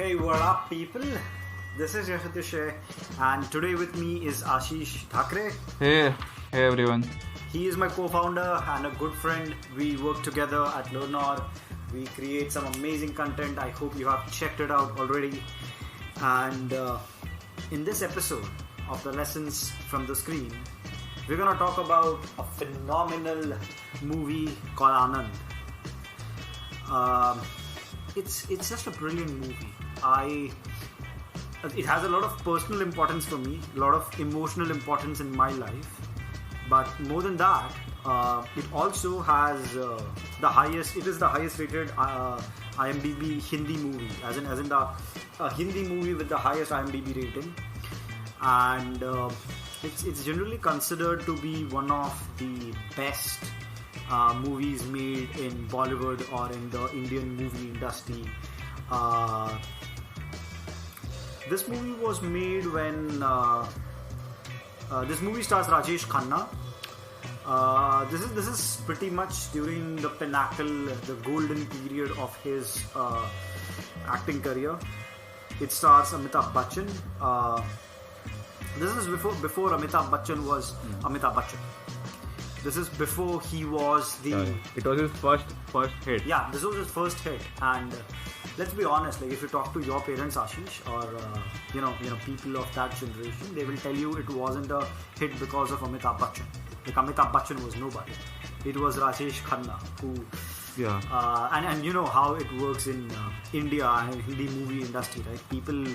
Hey, what up, people? This is Yashatush, and today with me is Ashish Thakre. Hey everyone. He is my co-founder and a good friend. We work together at Learnor. We create some amazing content. I hope you have checked it out already. And in this episode of the Lessons from the Screen, we're going to talk about a phenomenal movie called Anand. It's just a brilliant movie. It has a lot of personal importance for me, a lot of emotional importance in my life. But more than that, it also has the highest. It is the highest rated IMDb Hindi movie, as in the Hindi movie with the highest IMDb rating, and it's generally considered to be one of the best movies made in Bollywood or in the Indian movie industry. This movie was made when this movie stars Rajesh Khanna. This is pretty much during the pinnacle, the golden period of his acting career. It stars Amitabh Bachchan. This is before Amitabh Bachchan was Amitabh Bachchan. This is before he was the. It was his first hit. Yeah, this was his first hit, and let's be honest. Like, if you talk to your parents, Ashish, or people of that generation, they will tell you it wasn't a hit because of Amitabh Bachchan. Like, Amitabh Bachchan was nobody. It was Rajesh Khanna who. Yeah. And you know how it works in India and Hindi movie industry, right? People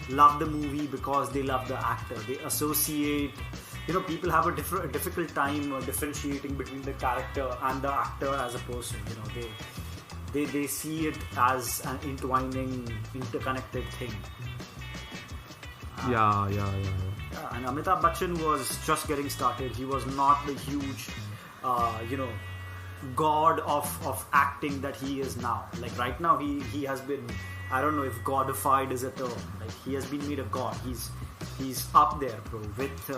love the movie because they love the actor. They associate. People have a difficult time differentiating between the character and the actor as a person. They see it as an intertwining, interconnected thing. Yeah. And Amitabh Bachchan was just getting started. He was not the huge, god of acting that he is now. Like, right now, he has been, I don't know if godified is a term. Like, he has been made a god. He's up there, bro, with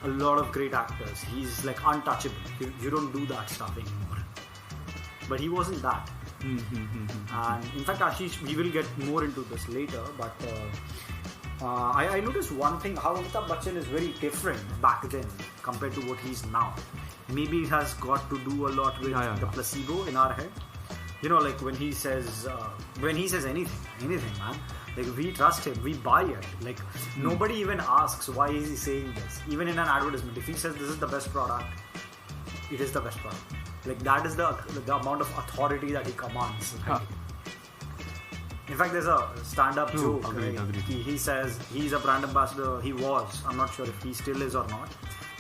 a lot of great actors. He's like untouchable. You don't do that stuff anymore. But he wasn't that. And in fact, Ashish, we will get more into this later, but I noticed one thing, how Amitabh Bachchan is very different back then compared to what he's now. Maybe it has got to do a lot with the placebo in our head. Like when he says anything, man, like, we trust him, we buy it. Like, nobody even asks why is he saying this. Even in an advertisement, if he says this is the best product, it is the best product. Like, that is the amount of authority that he commands. Right? In fact, there's a stand-up joke. Agreed. He says he's a brand ambassador. He was. I'm not sure if he still is or not.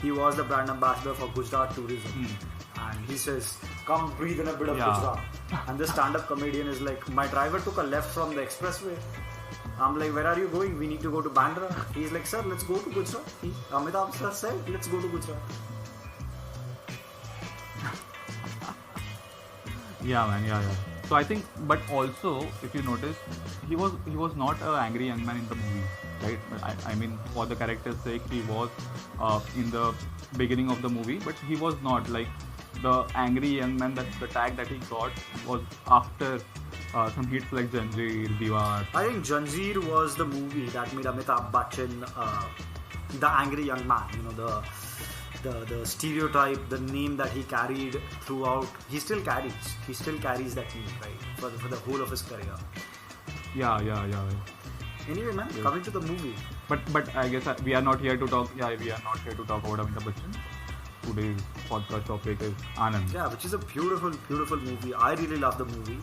He was the brand ambassador for Gujarat Tourism. And he says, come breathe in a bit of Gujarat. And the stand-up comedian is like, my driver took a left from the expressway. I'm like, where are you going? We need to go to Bandra. He's like, sir, let's go to Gujarat. Amitabh sir said, let's go to Gujarat. Yeah, man. Yeah. So I think, but also, if you notice, he was not an angry young man in the movie, right? I mean, for the character's sake, he was in the beginning of the movie, but he was not like the angry young man. That the tag that he got was after some hits like Janjeer, Diwar. I think Janjeer was the movie that made Amitabh Bachchan the angry young man. The stereotype, the name that he carried throughout. He still carries that name, right, for the whole of his career. Yeah. Anyway, man, coming to the movie. But I guess we are not here to talk. Yeah, we are not here to talk about Amitabh Bachchan. Today's podcast topic is Anand. Yeah, which is a beautiful, beautiful movie. I really love the movie.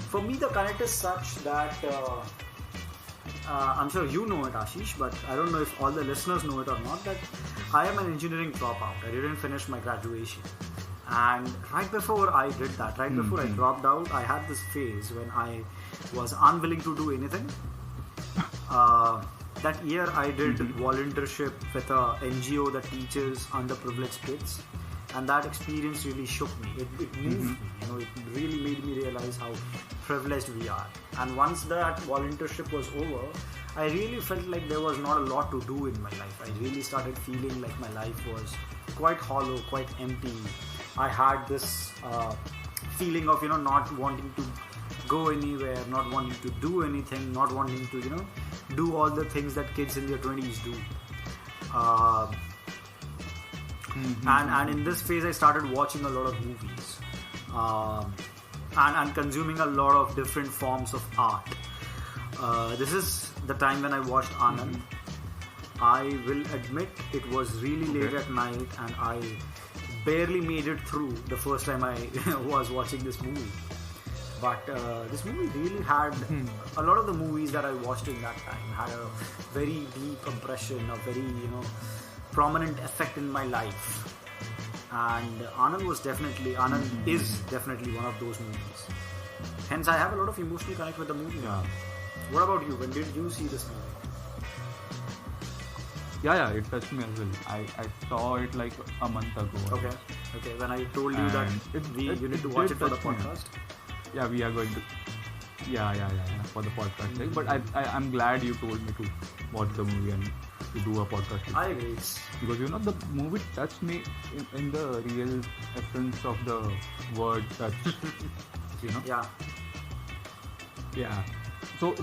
For me, the connect is such that I'm sure you know it, Ashish, but I don't know if all the listeners know it or not, that I am an engineering dropout. I didn't finish my graduation. And right before I did that, before I dropped out, I had this phase when I was unwilling to do anything. That year I did volunteership with a NGO that teaches underprivileged kids, and that experience really shook me. It moved me. It really made me realize how privileged we are. And once that volunteership was over, I really felt like there was not a lot to do in my life. I really started feeling like my life was quite hollow, quite empty. I had this feeling of not wanting to go anywhere, not wanting to do anything, not wanting to, do all the things that kids in their 20s do. And in this phase, I started watching a lot of movies and consuming a lot of different forms of art. This is the time when I watched Anand. I will admit it was really late at night, and I barely made it through the first time I was watching this movie. But this movie really had a lot of the movies that I watched in that time had a very deep impression, a very prominent effect in my life. And Anand is definitely one of those movies. Hence, I have a lot of emotional connect with the movie. Yeah. What about you? When did you see this movie? Yeah, it touched me as well. I saw it like a month ago. Okay. When I told you that you need to watch it for the podcast. Yeah, we are going to. Yeah, for the podcast. But I'm glad you told me to watch the movie and to do a podcast. I agree. Because the movie touched me in the real essence of the word touch. Yeah. So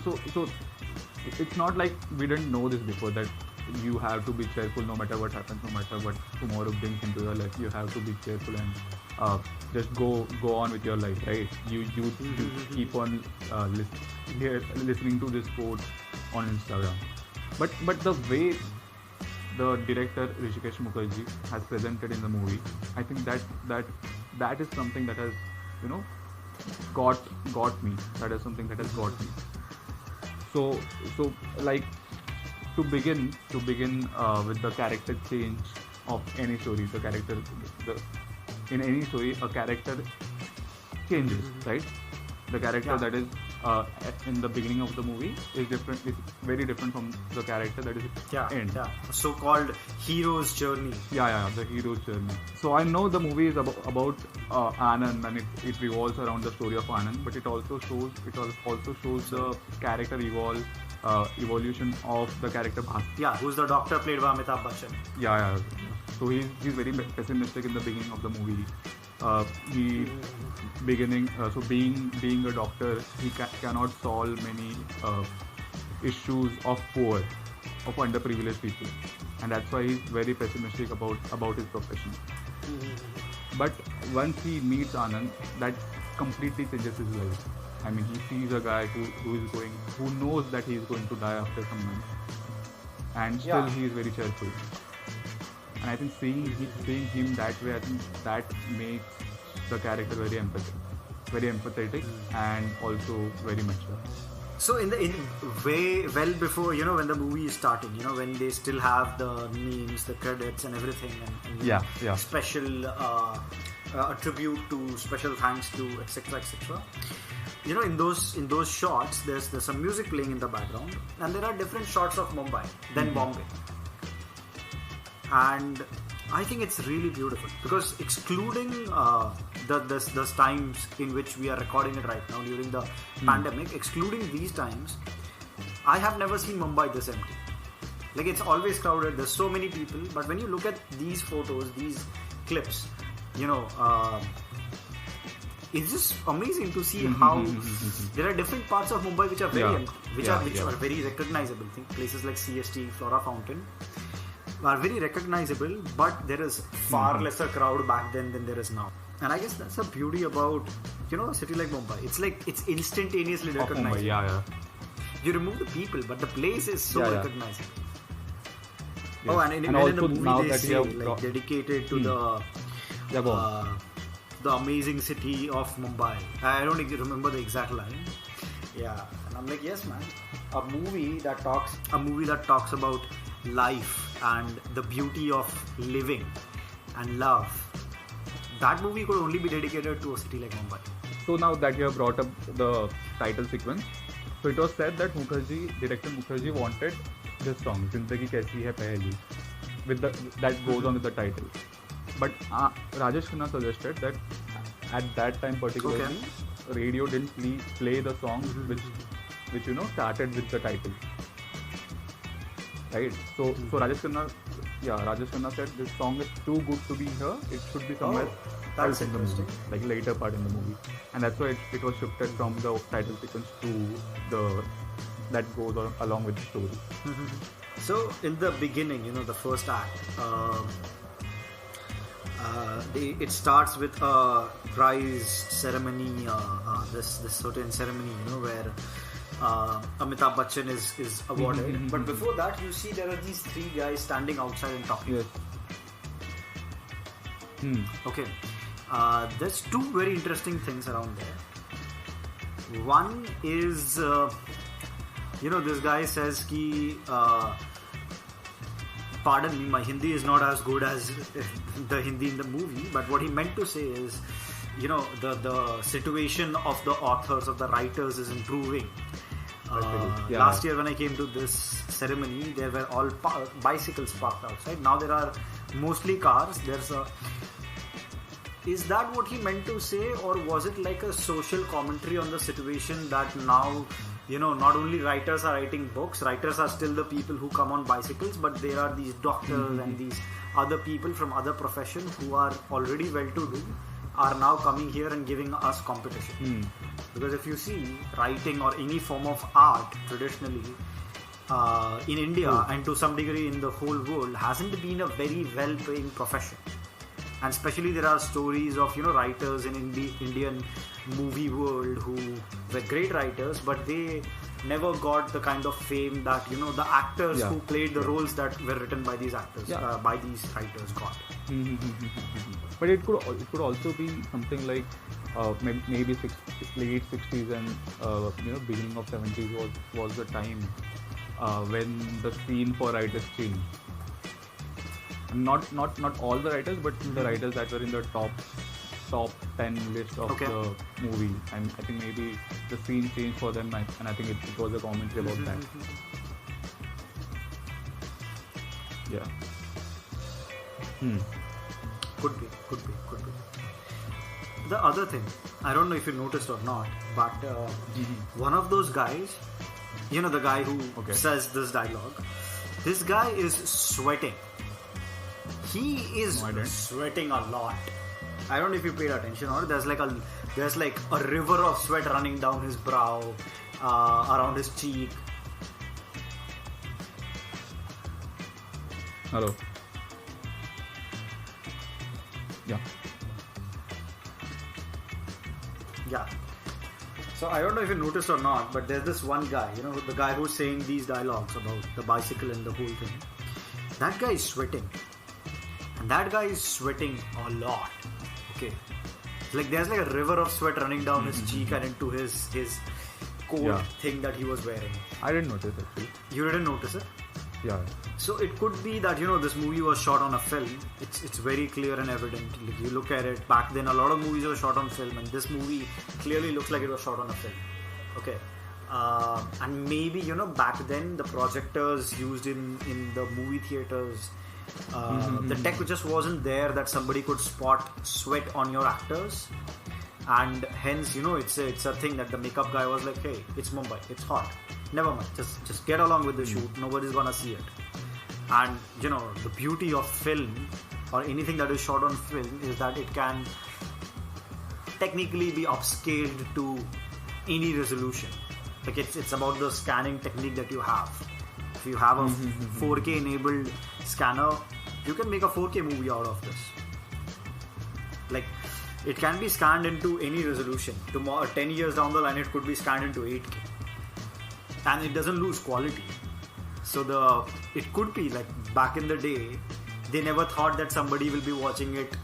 it's not like we didn't know this before, that you have to be cheerful no matter what happens, no matter what tomorrow brings into your life. You have to be cheerful and just go on with your life, right? You keep on listening to this quote on Instagram. But the way the director Hrishikesh Mukherjee has presented in the movie, I think that is something that has got me. That is something that has got me. So like to begin with the character change of any story. In any story, a character changes, right? The character that is in the beginning of the movie is very different from the character that is end. So-called hero's journey. The hero's journey. So I know the movie is about Anand, and it revolves around the story of Anand, but it also shows the character evolution of the character Bhas. Yeah, who's the doctor played by Amitabh Bachchan. Yeah. So he's very pessimistic in the beginning of the movie. Being a doctor, he cannot solve many issues of poor, of underprivileged people, and that's why he's very pessimistic about his profession. But once he meets Anand, that completely changes his life. I mean, he sees a guy who knows that he is going to die after some months, and still he is very cheerful. And I think seeing him that way, I think that makes the character very empathetic, and also very mature. So in way well before when the movie is starting, when they still have the names, the credits, and everything, and special a tribute to, special thanks to, etc. In those shots, there's some music playing in the background, and there are different shots of Mumbai, then Bombay. And I think it's really beautiful, because excluding the times in which we are recording it right now during the pandemic, excluding these times, I have never seen Mumbai this empty. Like, it's always crowded, there's so many people, but when you look at these photos, these clips, it's just amazing to see how there are different parts of Mumbai which are very empty, which are very recognizable. Places like CST, Flora Fountain are very recognizable, but there is far lesser crowd back then than there is now. And I guess that's the beauty about a city like Mumbai. It's instantaneously recognizable. Mumbai, You remove the people, but the place is so recognizable. Yes. Oh, and in the movie they say dedicated to the amazing city of Mumbai. I don't remember the exact line. Yeah, and I'm like, yes, man. A movie that talks about life and the beauty of living and love. That movie could only be dedicated to a city like Mumbai. So now that you have brought up the title sequence, so it was said that director Mukherjee wanted this song, Zindagi Kaisi Hai Pehli, that goes on with the title. But Rajesh Khanna suggested that at that time particularly, radio didn't play the song which started with the title. Right? So Rajesh Khanna said this song is too good to be here. It should be somewhere That's in the interesting. movie, like later part in the movie, and that's why it was shifted from the title sequence to the that goes along with the story. So in the beginning, the first act, it starts with a prize ceremony, this certain ceremony, where Amitabh Bachchan is awarded. But before that, you see there are these three guys standing outside and talking. Yes. Okay. There's two very interesting things around there. One is, this guy says ki, pardon me, my Hindi is not as good as the Hindi in the movie, but what he meant to say is, the situation of the authors, of the writers is improving. Last year when I came to this ceremony, there were all bicycles parked outside. Now there are mostly cars. Is that what he meant to say, or was it like a social commentary on the situation that now, not only writers are writing books, writers are still the people who come on bicycles, but there are these doctors and these other people from other professions who are already well-to-do are now coming here and giving us competition. Because if you see, writing or any form of art traditionally in India and to some degree in the whole world hasn't been a very well-paying profession. And especially there are stories of writers in Indian movie world who were great writers, but they never got the kind of fame that the actors who played the roles that were written by these actors, by these writers got. But it could also be something like maybe late 60s and beginning of 70s was the time when the scene for writers changed. Not all the writers, but the writers that were in the top 10 list of the movie, and I think maybe the scene changed for them, and I think it was a commentary about that. Yeah. Could be. The other thing, I don't know if you noticed or not, but one of those guys, the guy who says this dialogue, this guy is sweating. He is sweating a lot. I don't know if you paid attention or there's like a river of sweat running down his brow, around his cheek. Hello. Yeah. So I don't know if you noticed or not, but there's this one guy, the guy who's saying these dialogues about the bicycle and the whole thing. That guy is sweating. And that guy is sweating a lot. Okay. There's like a river of sweat running down his cheek and into his coat thing that he was wearing. I didn't notice actually. You didn't notice it? Yeah. So it could be that this movie was shot on a film. It's very clear and evident. You look at it, back then a lot of movies were shot on film, and this movie clearly looks like it was shot on a film. Okay. And maybe back then the projectors used in the movie theaters, the tech just wasn't there that somebody could spot sweat on your actors, and hence it's a thing that the makeup guy was like, hey, it's Mumbai, it's hot, never mind, just get along with the shoot, nobody's gonna see it. And the beauty of film or anything that is shot on film is that it can technically be upscaled to any resolution. Like it's about the scanning technique that you have. If you have a 4K enabled scanner, you can make a 4K movie out of this. Like it can be scanned into any resolution. Tomorrow, 10 years down the line, it could be scanned into 8K, and it doesn't lose quality. So it could be like back in the day, they never thought that somebody will be watching it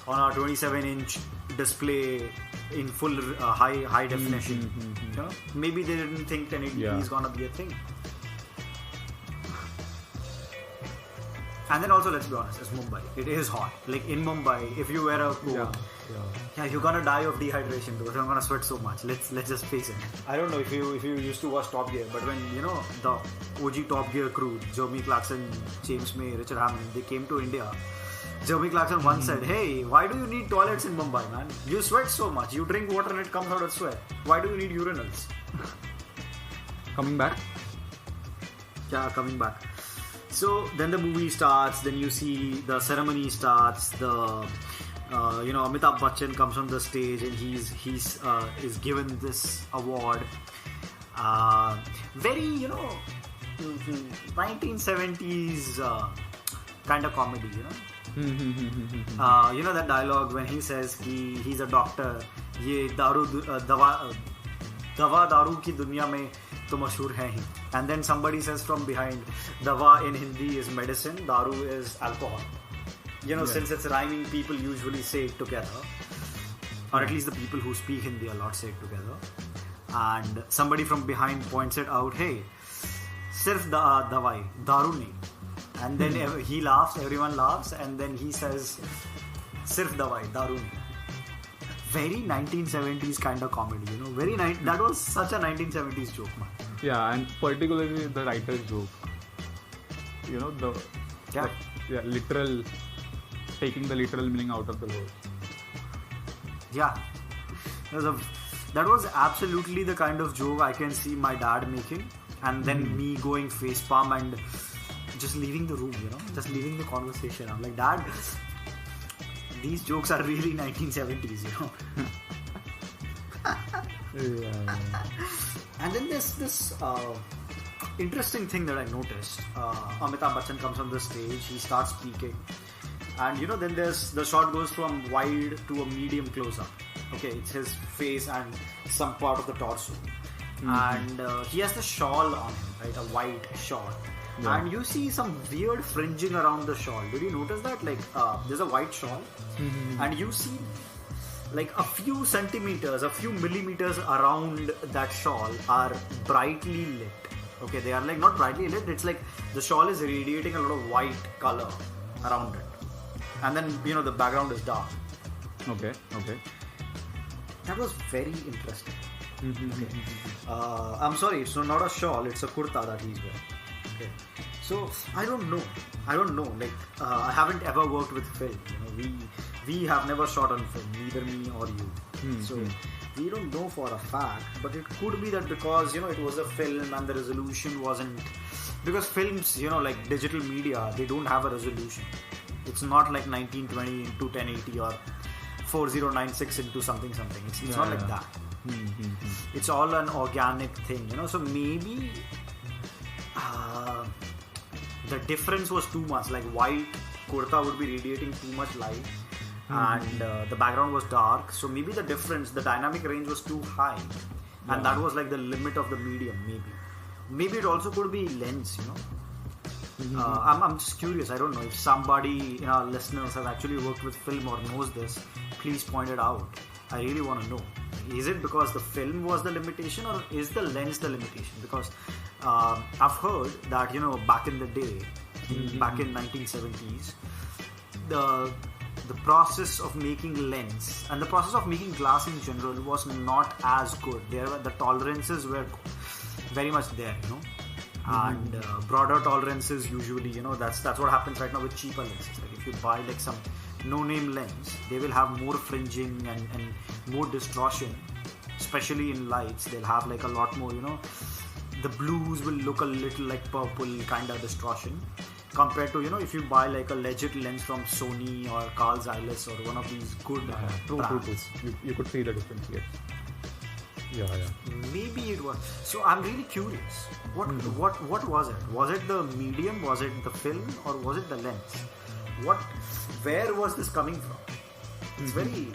on a 27-inch display in full high definition. Maybe they didn't think 1080p is gonna be a thing. And then also, let's be honest, it's Mumbai. It is hot. Like in Mumbai, if you wear a coat, you're gonna die of dehydration because you're gonna sweat so much. Let's just face it. I don't know if you used to watch Top Gear, but when the OG Top Gear crew, Jeremy Clarkson, James May, Richard Hammond, they came to India. Jeremy Clarkson once said, "Hey, why do you need toilets in Mumbai, man? You sweat so much. You drink water and it comes out as sweat. Why do you need urinals?" Coming back. Yeah, coming back. So then the movie starts. Then you see the ceremony starts. The Amitabh Bachchan comes on the stage and he's is given this award. Very 1970s kind of comedy, that dialogue when he says he's a doctor, ये दवा दारू की दुनिया में तो मशहूर है ही, and then somebody says from behind, दवा in Hindi is medicine, daru is alcohol. Since it's rhyming, people usually say it together, or at least the people who speak Hindi a lot say it together. And somebody from behind points it out, hey, sirf dawai, daru nahi. And then he laughs, everyone laughs, and then he says, sirf dawai, daru nahi. Very 1970s kind of comedy, that was such a 1970s joke, man. Yeah, and particularly the writer's joke. Literal, taking the literal meaning out of the word. Yeah. That was absolutely the kind of joke I can see my dad making, and then me going facepalm and just leaving the room, just leaving the conversation. I'm like, Dad, these jokes are really 1970s, Yeah. And then there's this interesting thing that I noticed. Amitabh Bachchan comes on the stage, he starts speaking, and then there's the shot goes from wide to a medium close-up. Okay, it's his face and some part of the torso, and he has the shawl on him, right? A white shawl. Yeah. And you see some weird fringing around the shawl. Did you notice that? Like, there's a white shawl, and you see like a few centimeters, a few millimeters around that shawl are brightly lit. Okay, they are like not brightly lit. It's like the shawl is radiating a lot of white color around it, and then the background is dark. Okay. That was very interesting. Okay. I'm sorry, it's not a shawl, it's a kurta that he's wearing. Okay. So I don't know. Like I haven't ever worked with film. We have never shot on film, neither me or you. So we don't know for a fact. But it could be that because it was a film and the resolution wasn't, because films like digital media, they don't have a resolution. It's not like 1920 into 1080 or 4096 into something. It's not like that. It's all an organic thing, so maybe the difference was too much. Like white kurta would be radiating too much light, and the background was dark, so maybe the dynamic range was too high, and that was like the limit of the medium. Maybe it also could be lens, I'm just curious. I don't know if somebody in our listeners has actually worked with film or knows this. Please point it out. I really want to know. Is it because the film was the limitation, or is the lens the limitation? Because I've heard that back in the day, back in 1970s, the process of making lens and the process of making glass in general was not as good. The tolerances were very much there, and broader tolerances usually, that's what happens right now with cheaper lenses. Like if you buy like some no-name lens, they will have more fringing and more distortion, especially in lights. They'll have like a lot more, the blues will look a little like purple kind of distortion compared to if you buy like a legit lens from Sony or Carl Zeiss or one of these good brands. True. You could see the difference. Yes. Yeah. Maybe it was. So I'm really curious. What was it? Was it the medium? Was it the film? Or was it the lens? Where was this coming from? It's very.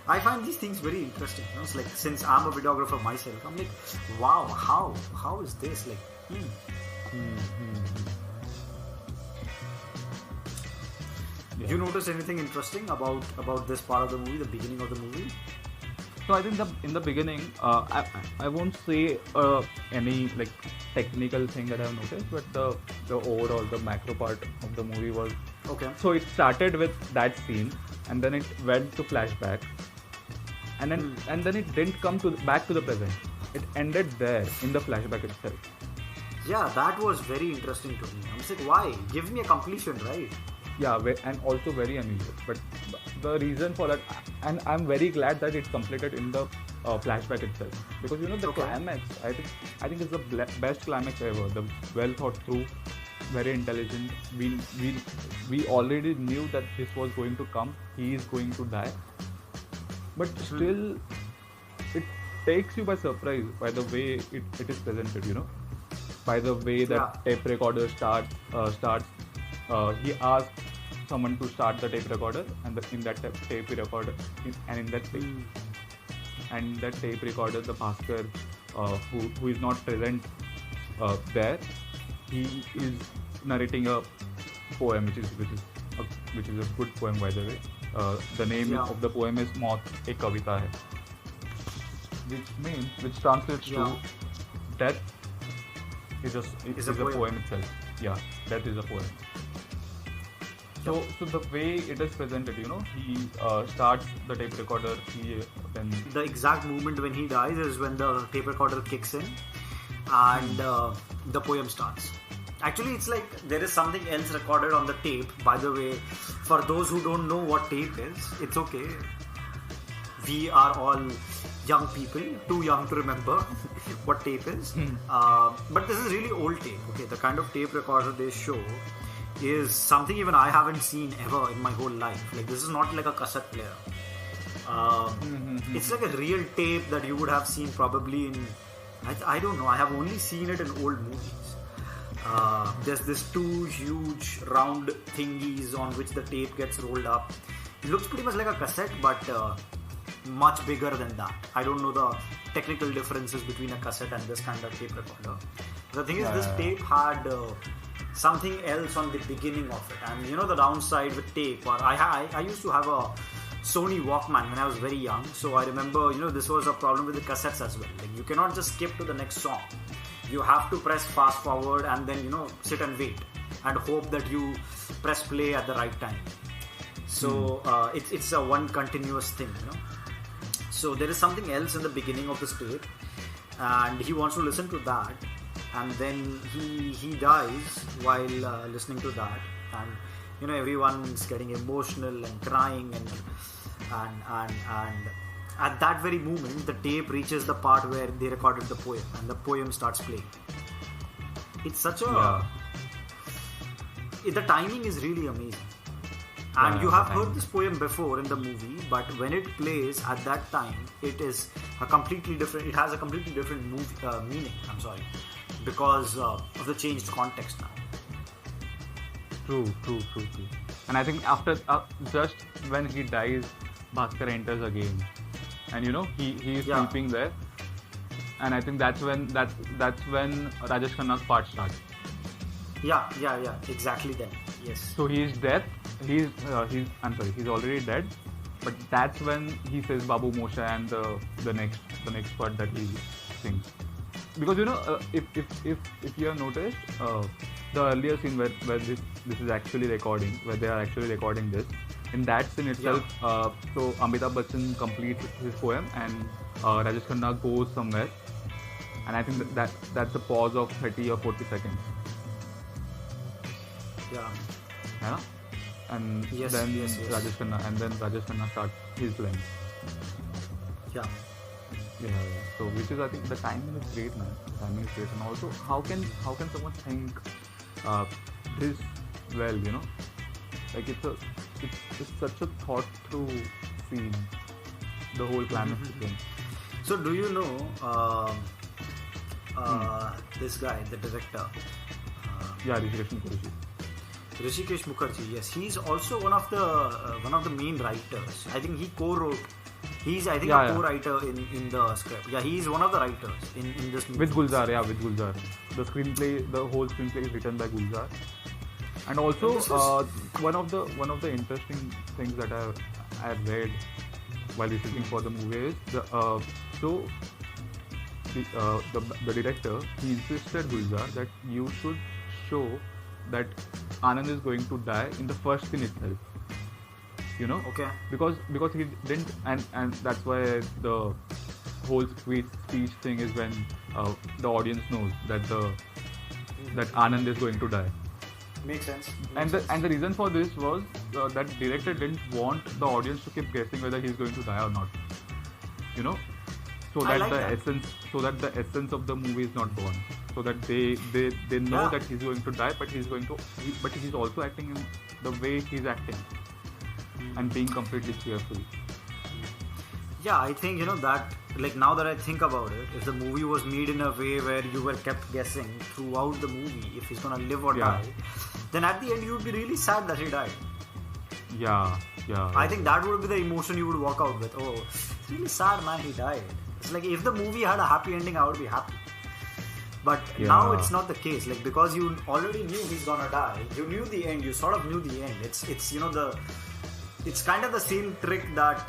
I find these things very interesting. It's like, since I'm a videographer myself, I'm like, wow, how is this like? You notice anything interesting about this part of the movie, the beginning of the movie? So I think in the beginning, I won't say any like technical thing that I've noticed, but the overall, the macro part of the movie was okay. So it started with that scene, and then it went to flashback, and then it didn't come back to the present. It ended there in the flashback itself. Yeah, that was very interesting to me. I'm like, why? Give me a completion, right? Yeah, and also very ambiguous. But the reason for that, and I'm very glad that it's completed in the flashback itself, because the climax, I think it's the best climax ever. The well thought through very intelligent. We already knew that this was going to come. He is going to die, but still, it takes you by surprise by the way it is presented. By the way that tape recorder starts. He asks someone to start the tape recorder, and in that tape recorder, and that tape recorder, the Bhaskar, who is not present there, he is narrating a poem, which is a good poem, by the way. The name of the poem is "Maut Ek Kavita Hai," which translates to death is a poem itself. Yeah, death is a poem. So the way it is presented, he starts the tape recorder. The exact moment when he dies is when the tape recorder kicks in, and the poem starts. Actually, it's like there is something else recorded on the tape. By the way, for those who don't know what tape is, it's okay. We are all young people, too young to remember what tape is. But this is really old tape. Okay, the kind of tape recorder they show is something even I haven't seen ever in my whole life. Like, this is not like a cassette player. It's like a real tape that you would have seen probably in, I don't know, I have only seen it in old movies. There's this two huge round thingies on which the tape gets rolled up. It looks pretty much like a cassette, but much bigger than that. I don't know the technical differences between a cassette and this kind of tape recorder. The thing is, this tape had something else on the beginning of it, and the downside with tape, or I used to have a Sony Walkman when I was very young, so I remember this was a problem with the cassettes as well. Like, you cannot just skip to the next song. You have to press fast forward and then sit and wait and hope that you press play at the right time. So it's a one continuous thing. So there is something else in the beginning of this tape, and he wants to listen to that, and then he dies while listening to that, and everyone's getting emotional and crying, and at that very moment the tape reaches the part where they recorded the poem, and the poem starts playing. It's such a the timing is really amazing. And you have heard this poem before in the movie, but when it plays at that time, it is a completely different. It has a completely different meaning. I'm sorry, because of the changed context now. True. And I think after just when he dies, Bhaskar enters again, and he is sleeping there, and I think that's when Rajesh Khanna's part starts. Yeah, exactly then. Yes. So he's dead. He's already dead, but that's when he says Babu Moshe and the next part that he sings. Because if you have noticed the earlier scene where this is actually recording, where they are actually recording this, in that scene itself, so Amitabh Bachchan completes his poem and Rajesh Khanna goes somewhere, and I think that's a pause of 30 or 40 seconds. Yeah. And then Rajesh Khanna starts his line. Yeah. So which is, I think, the timing is great, man. And also, how can someone think this well? Like it's such a thought through scene, the whole climax thing. So do you know this guy, the director? Hrishikesh Mukherjee, yes, he's also one of the main writers. I think he co-wrote. He's a co-writer in the script. Yeah, he's one of the writers in this movie. With Gulzar. The whole screenplay is written by Gulzar. And also, one of the interesting things that I read while researching for the movie is the director, he insisted, Gulzar, that you should show that Anand is going to die in the first scene itself. Okay. Because he didn't, and that's why the whole speech thing is when the audience knows that Anand is going to die. Makes sense. And the reason for this was that director didn't want the audience to keep guessing whether he's going to die or not. So that the essence of the movie is not gone. so that they know Yeah. that he's going to die, but he's also acting in the way he's acting and being completely cheerful. Yeah, I think that, like, now that I think about it, if the movie was made in a way where you were kept guessing throughout the movie if he's gonna live or Yeah. die, then at the end you would be really sad that he died. Yeah. I think that would be the emotion you would walk out with. Oh, it's really sad, man, he died. It's like if the movie had a happy ending, I would be happy. But now it's not the case. Like, because you already knew he's gonna die, you knew the end. You sort of knew the end. It's it's kind of the same trick that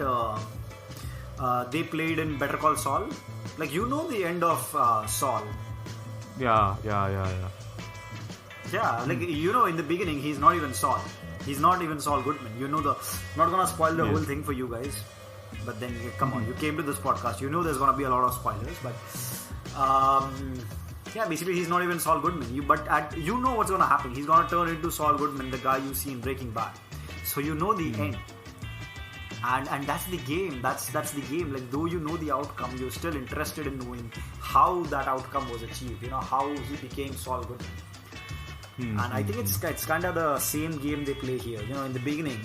they played in Better Call Saul. Like, you know the end of Saul. Yeah. Yeah, like, in the beginning, he's not even Saul. He's not even Saul Goodman. I'm not gonna spoil the whole thing for you guys. But then, come on, you came to this podcast. You know there's gonna be a lot of spoilers. But, yeah, basically he's not even Saul Goodman. But you know what's gonna happen. He's gonna turn into Saul Goodman, the guy you see in Breaking Bad. So you know the end. And that's the game. That's the game. Like, though you know the outcome, you're still interested in knowing how that outcome was achieved. How he became Saul Goodman. And I think it's kind of the same game they play here. In the beginning,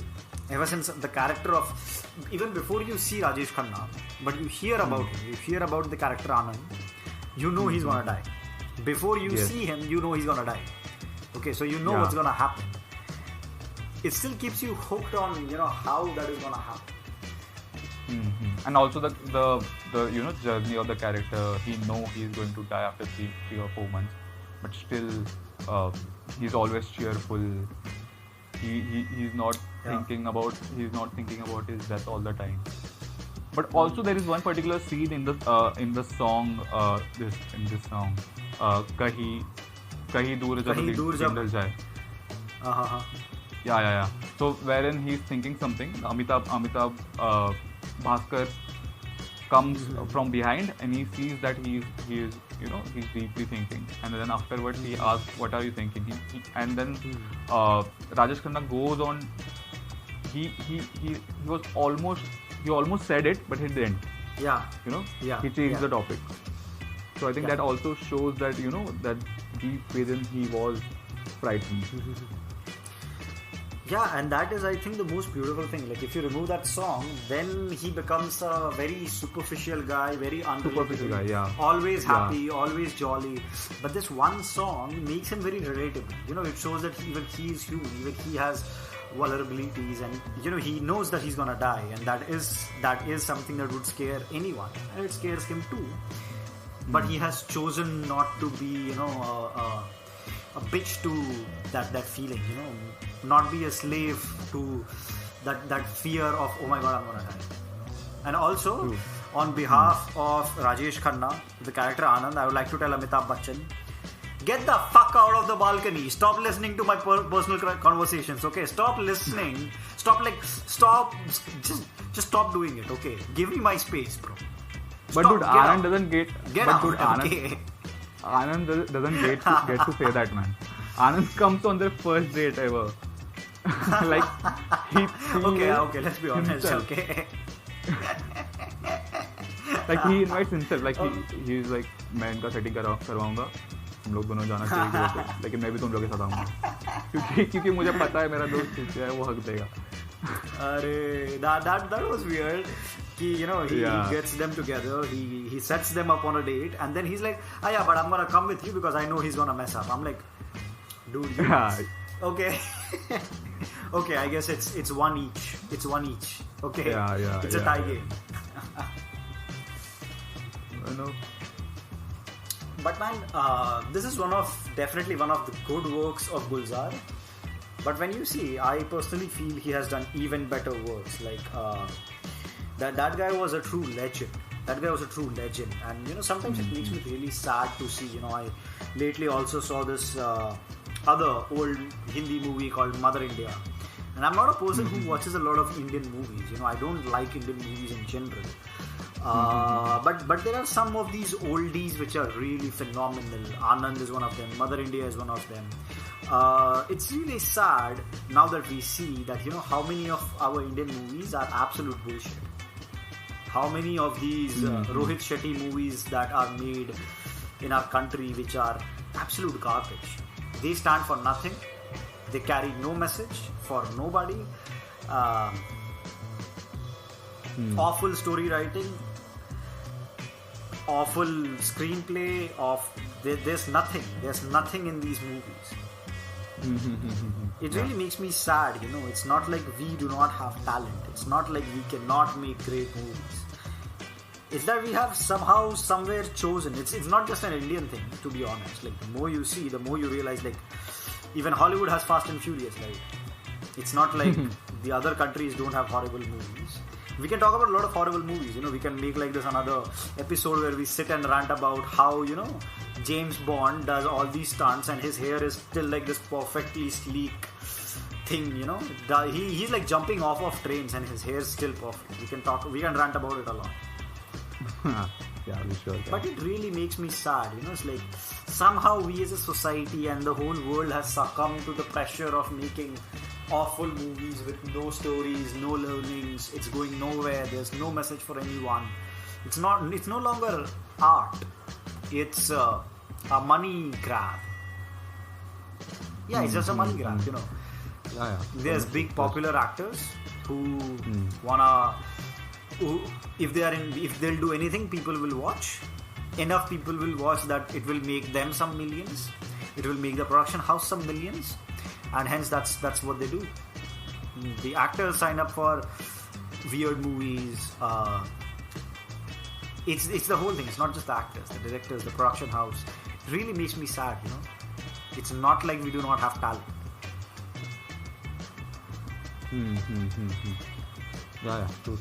ever since the character of, even before you see Rajesh Khanna, but you hear about him, you hear about the character Anand, you know he's gonna die. Before you see him, you know he's gonna die. Okay, so you know what's gonna happen. It still keeps you hooked on, how that is gonna happen. And also the journey of the character. He know he's going to die after 3 or 4 months, but still he's always cheerful. He's not thinking about his death all the time. But also there is one particular scene in the song Kahi Dur Jab Dil Jaye. Yeah. So wherein he's thinking something, Amitabh Bhaskar comes from behind and he sees that he's deeply thinking, and then afterwards he asks, "What are you thinking?" And then Rajesh Khanna goes on. He almost said it, but he didn't. Yeah. He changed the topic. So I think that also shows that that deep within he was frightened. Yeah, and that is, I think, the most beautiful thing. Like, if you remove that song, then he becomes a very superficial guy, very unrelatable, always happy, always jolly. But this one song makes him very relatable. It shows that even he is human, even he has vulnerabilities, and he knows that he's gonna die, and that is something that would scare anyone, and it scares him too. But he has chosen not to be, a bitch to that feeling, not be a slave to that fear of, oh my god, I'm gonna die. And also, on behalf of Rajesh Khanna, the character Anand, I would like to tell Amitabh Bachchan, get the fuck out of the balcony. Stop listening to my personal conversations, okay? Stop listening. Just stop doing it, okay? Give me my space, bro. But dude, Anand doesn't get. Okay. Anand doesn't get to say that, man. Anand comes on their first date ever. Like, okay, let's be honest, himself. Okay. Like, he invites himself. Like, he's like, मैं इनका setting करवाऊंगा, हम लोग दोनों जाना चाहिए, लेकिन मैं भी तुम लोग के साथ आऊंगा, क्योंकि मुझे पता है मेरा दोस्त जो है वो हक देगा. अरे, that was weird. He gets them together, he sets them up on a date, and then he's like, but I'm gonna come with you because I know he's gonna mess up. I'm like, dude, okay. Okay, I guess it's one each. Okay, it's a tie game. But man, this is definitely one of the good works of Gulzar. But when you see, I personally feel he has done even better works. Like, that guy was a true legend. And sometimes it makes me really sad to see. I lately also saw this other old Hindi movie called Mother India. And I'm not a person who watches a lot of Indian movies. I don't like Indian movies in general. But there are some of these oldies which are really phenomenal. Anand is one of them. Mother India is one of them. It's really sad now that we see that how many of our Indian movies are absolute bullshit. How many of these Rohit Shetty movies that are made in our country which are absolute garbage. They stand for nothing. They carry no message for nobody. Awful story writing, awful screenplay. There's nothing in these movies. It really makes me sad. It's not like we do not have talent. It's not like we cannot make great movies. It's that we have somehow, somewhere chosen. It's not just an Indian thing, to be honest. Like, the more you see, the more you realize, like, even Hollywood has Fast and Furious, right? It's not like the other countries don't have horrible movies. We can talk about a lot of horrible movies. We can make like this another episode where we sit and rant about how, James Bond does all these stunts and his hair is still like this perfectly sleek thing, He's like jumping off of trains and his hair is still perfect. We can rant about it a lot. Yeah, we sure can. But it really makes me sad, It's like somehow we as a society and the whole world has succumbed to the pressure of making awful movies with no stories, no learnings. It's going nowhere. There's no message for anyone. It's no longer art. It's a money grab. Yeah, it's just a money grab, Yeah. There's big popular actors who if they'll do anything, people will watch. Enough people will watch that it will make them some millions. It will make the production house some millions, and hence that's what they do. The actors sign up for weird movies. It's the whole thing. It's not just the actors, the directors, the production house. It really makes me sad. It's not like we do not have talent. Yeah, true.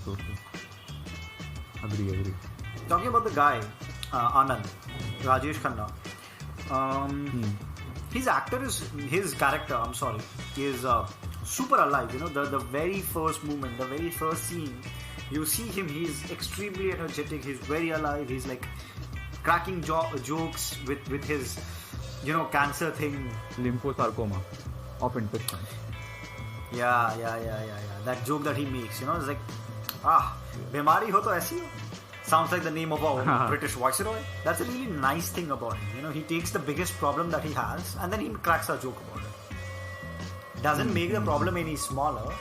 Agree. Talking about the guy, Anand, Rajesh Khanna. His character, is super alive. The very first moment, the very first scene, you see him, he's extremely energetic, he's very alive, he's like cracking jokes with his, cancer thing. Lymphosarcoma of intestine. Yeah. That joke that he makes, it's like, bemari ho to aisi ho. Sounds like the name of a British viceroy. That's a really nice thing about him. He takes the biggest problem that he has and then he cracks a joke about it. Doesn't make the problem any smaller,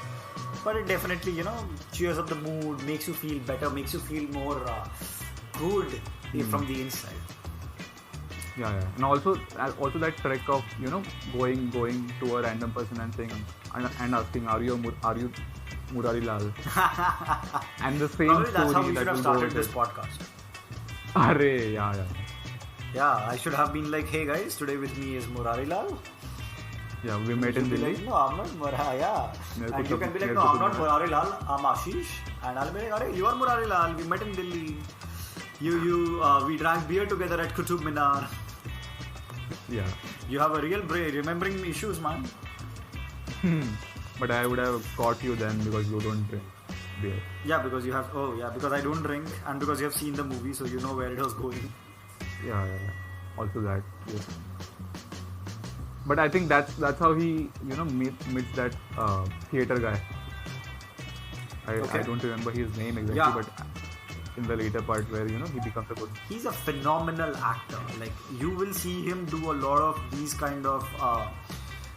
but it definitely, cheers up the mood, makes you feel better, makes you feel more good from the inside. Yeah. And also that trick of, going to a random person and saying and asking, are you Murari Lal? And the same Probably that's story how we that should have will started go this with podcast. Yeah. Yeah, I should have been like, hey guys, today with me is Murari Lal. Yeah, we met in Delhi. Like, no, I'm not Murari. Yeah. And you can be like, no, I'm not Murari Lal, I'm Ashish. And I'll be like, you are Murari Lal, we met in Delhi. We drank beer together at Qutub Minar. Yeah. You have a real brain, remembering issues, man. But I would have caught you then because you don't drink beer. Yeah, because because I don't drink and because you have seen the movie, so you know where it was going. Yeah. Also that, yes. But I think that's how he, meets that theater guy. I don't remember his name exactly, but in the later part where, he becomes a good... He's a phenomenal actor. Like, you will see him do a lot of these kind of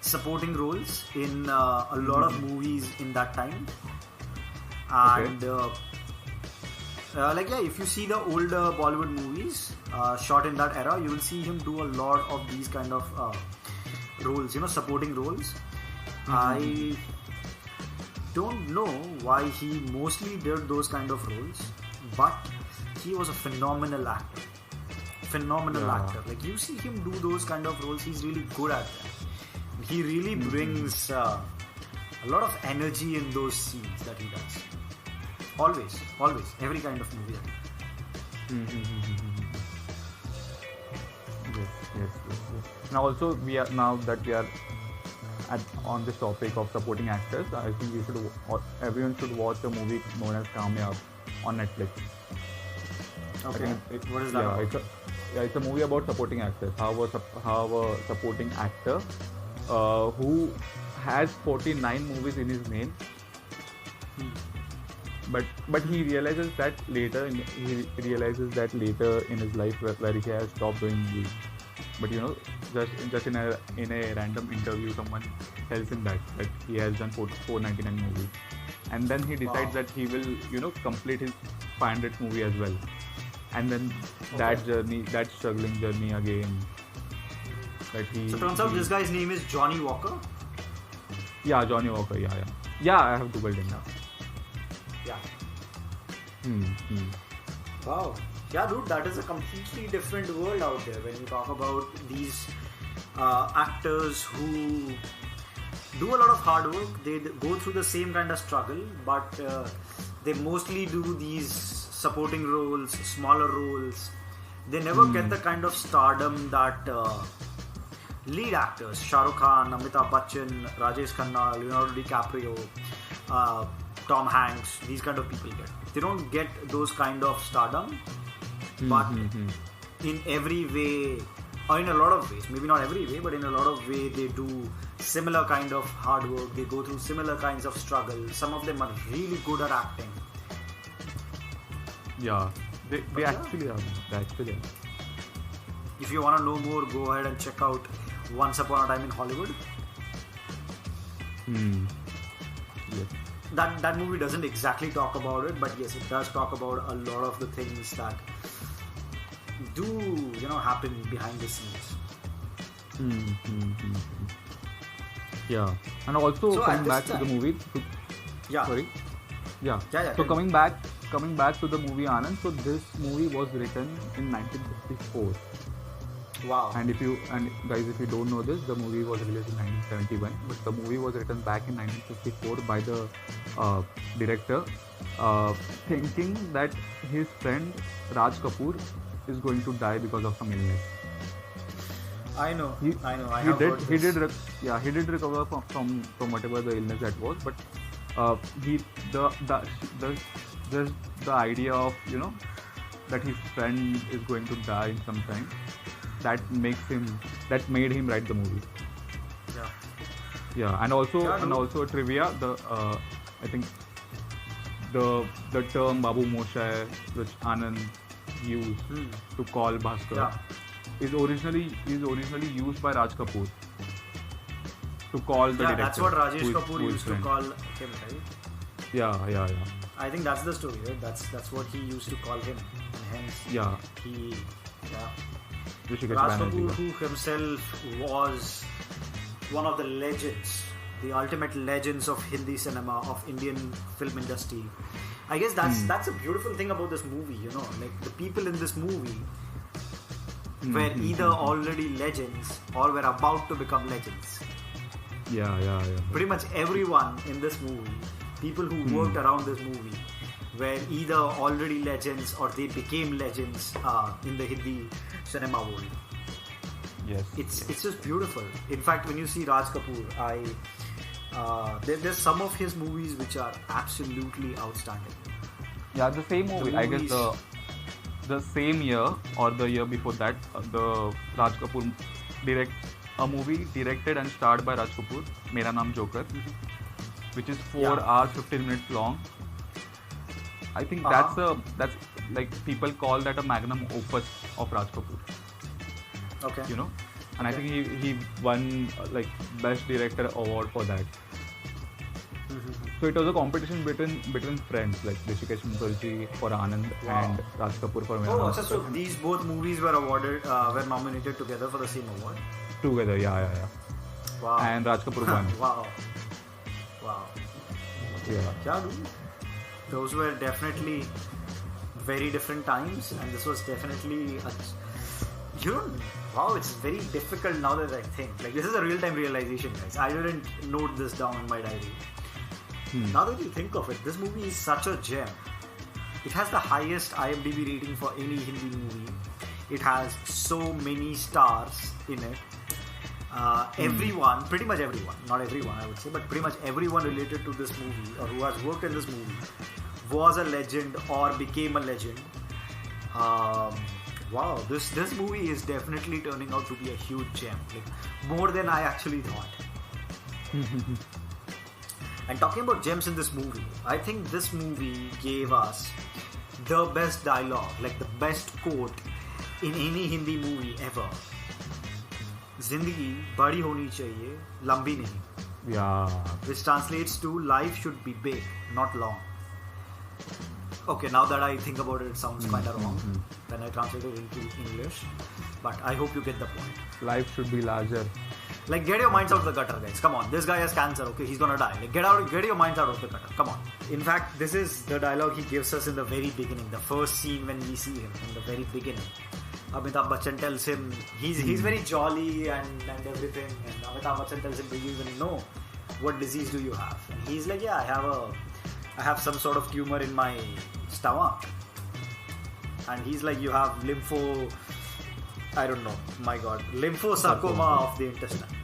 supporting roles in a lot of movies in that time. And if you see the older Bollywood movies shot in that era, you will see him do a lot of these kind of roles, supporting roles. I don't know why he mostly did those kind of roles, but he was a phenomenal actor. Actor. Like, you see him do those kind of roles, he's really good at them. He really brings a lot of energy in those scenes that he does. Always. Every kind of movie. Yes. Now also now that we are on this topic of supporting actors, I think everyone should watch a movie known as Kamyab on Netflix. Okay. What is that? It's a movie about supporting actors. How a supporting actor who has 49 movies in his name but he realizes that later in his life where he has stopped doing movies. But just in a random interview, someone tells him that he has done 499 movies, and then he decides that he will complete his 500th movie as well, and then that struggling journey again. That he. So turns out this guy's name is Johnny Walker. Yeah, Johnny Walker. Yeah. I have googled him now. Yeah. Hmm. Wow. Yeah, dude, that is a completely different world out there when you talk about these actors who do a lot of hard work. They go through the same kind of struggle, but they mostly do these supporting roles, smaller roles. They never get the kind of stardom that lead actors, Shah Rukh Khan, Amitabh Bachchan, Rajesh Khanna, Leonardo DiCaprio, Tom Hanks, these kind of people get. They don't get those kind of stardom, but in every way, or in a lot of ways, maybe not every way, but in a lot of way, they do similar kind of hard work. They go through similar kinds of struggle. Some of them are really good at acting. Yeah, they actually are. If you want to know more, go ahead and check out Once Upon a Time in Hollywood. Yes. That movie doesn't exactly talk about it, but yes, it does talk about a lot of the things that do happen behind the scenes. Yeah, and also so coming back to the movie. So coming back to the movie Anand. So this movie was written in 1954. Wow. And guys, if you don't know this, the movie was released in 1971, but the movie was written back in 1954 by the director, thinking that his friend Raj Kapoor is going to die because of some illness. I know. He did recover from whatever the illness that was, but the idea of that his friend is going to die in some time, that made him write the movie. Yeah, and also trivia. I think the term Babu Moshe, which Anand used to call Bhaskar, is originally used by Raj Kapoor to call the director. That's what Rajesh Kapoor used to call him, right? Yeah. I think that's the story, right? That's what he used to call him, and hence he. Raj Kapoor, who himself was one of the legends, the ultimate legends of Hindi cinema, of Indian film industry. I guess that's a beautiful thing about this movie, like the people in this movie were either already legends or were about to become legends. Yeah. Pretty much everyone in this movie, people who worked around this movie, were either already legends or they became legends in the Hindi cinema world. Yes. It's just beautiful. In fact, when you see Raj Kapoor, there's some of his movies which are absolutely outstanding. Yeah, the same movie. I guess the same year or the year before that, the Raj Kapoor a movie directed and starred by Raj Kapoor, Mera Naam Joker, which is 4 hours 15 minutes long. I think that's like people call that a magnum opus of Raj Kapoor. Okay. And I think he won like best director award for that. So it was a competition between friends, like Rishikesh Mukherjee for Anand and Raj Kapoor for Mera Naam Joker. So these both movies were were nominated together for the same award. Together, yeah. Wow. And Raj Kapoor won. Wow. Yeah, dude. Those were definitely very different times, and this was definitely wow, it's very difficult now that I think. Like, this is a real-time realization, guys. I didn't note this down in my diary. Now that you think of it, this movie is such a gem. It has the highest IMDb rating for any Hindi movie. It has so many stars in it. Everyone, pretty much everyone, not everyone I would say, but pretty much everyone related to this movie or who has worked in this movie was a legend or became a legend. Wow, this movie is definitely turning out to be a huge gem, like more than I actually thought. And talking about gems in this movie, I think this movie gave us the best dialogue, like the best quote in any Hindi movie ever. Zindagi badi honi chahiye, lambi nahi. Yeah. Which translates to life should be big, not long. Okay, now that I think about it, it sounds kind of wrong when I translate it into English. But I hope you get the point. Life should be larger. Like, get your minds out of the gutter, guys. Come on, this guy has cancer. Okay, he's gonna die. Like, get your minds out of the gutter. Come on. In fact, this is the dialogue he gives us in the very beginning, the first scene when we see him in the very beginning. Amitabh Bachchan tells him he's very jolly and everything, and Amitabh Bachchan tells him, "Do you even know what disease do you have?" And he's like, "Yeah, I have some sort of tumor in my stomach." And he's like, "You have lymphosarcoma of the intestine."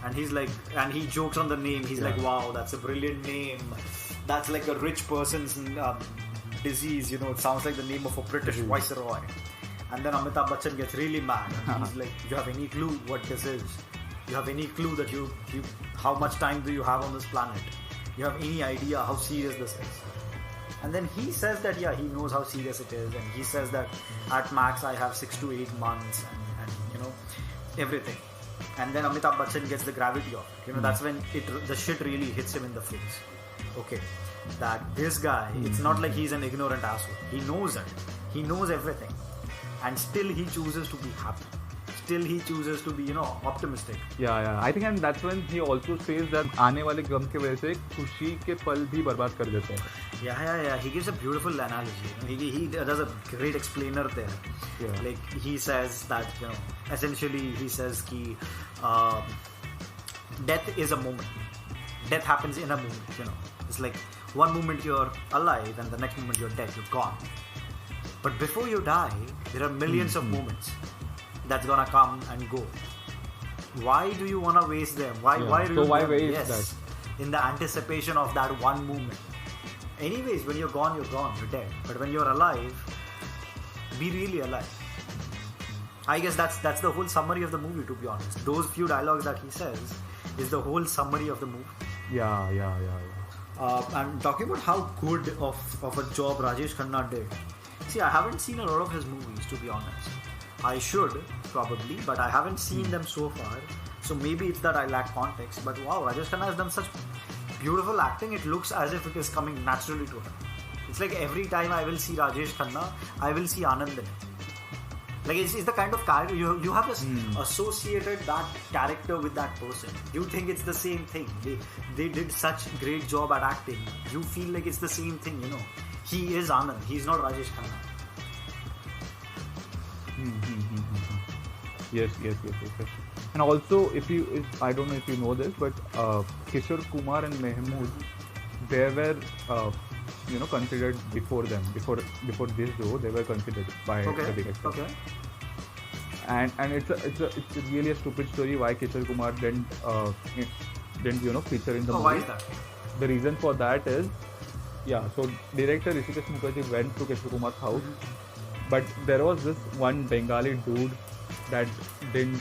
And he's like, and he jokes on the name. He's like, "Wow, that's a brilliant name. That's like a rich person's disease. You know, it sounds like the name of a British viceroy." And then Amitabh Bachchan gets really mad. And he's like, "You have any clue what this is? You have any clue that you how much time do you have on this planet? You have any idea how serious this is?" And then he says that he knows how serious it is, and he says that at max I have 6 to 8 months and you know everything. And then Amitabh Bachchan gets the gravity of it. You know, that's when the shit really hits him in the face. Okay, that this guy, it's not like he's an ignorant asshole. He knows it. He knows everything, and still he chooses to be happy. Still he chooses to be, you know, optimistic. Yeah. I think, and that's when he also says that आने वाले गम के वजह से खुशी के पल भी बर्बाद कर देते हैं. Yeah. He gives a beautiful analogy. He does a great explainer there. Yeah. Like he says that, you know, essentially he says ki death is a moment. Death happens in a moment. You know, it's like one moment you're alive and the next moment you're dead. You're gone. But before you die, there are millions of moments that's gonna come and go. Why do you wanna waste them? Why waste that? In the anticipation of that one moment. Anyways, when you're gone, you're dead. But when you're alive, be really alive. I guess that's the whole summary of the movie, to be honest. Those few dialogues that he says is the whole summary of the movie. Yeah. And talking about how good of a job Rajesh Khanna did. See, I haven't seen a lot of his movies, to be honest. I should, probably, but I haven't seen them so far. So maybe it's that I lack context. But wow, Rajesh Khanna has done such beautiful acting. It looks as if it is coming naturally to him. It's like every time I will see Rajesh Khanna, I will see Anand in it. Like it's the kind of character you have just associated that character with that person. You think it's the same thing. They did such great job at acting. You feel like it's the same thing, you know. He is Anand. He's not Rajesh Khanna. Yes. And also, I don't know if you know this, but Kishore Kumar and Mehmood, they were considered before them. Before this show, they were considered by the director. Okay. And it's really a stupid story why Kishore Kumar didn't feature in the movie. Why is that? The reason for that is, so director Hrishikesh Mukherjee went to Kishore Kumar's house, but there was this one Bengali dude that didn't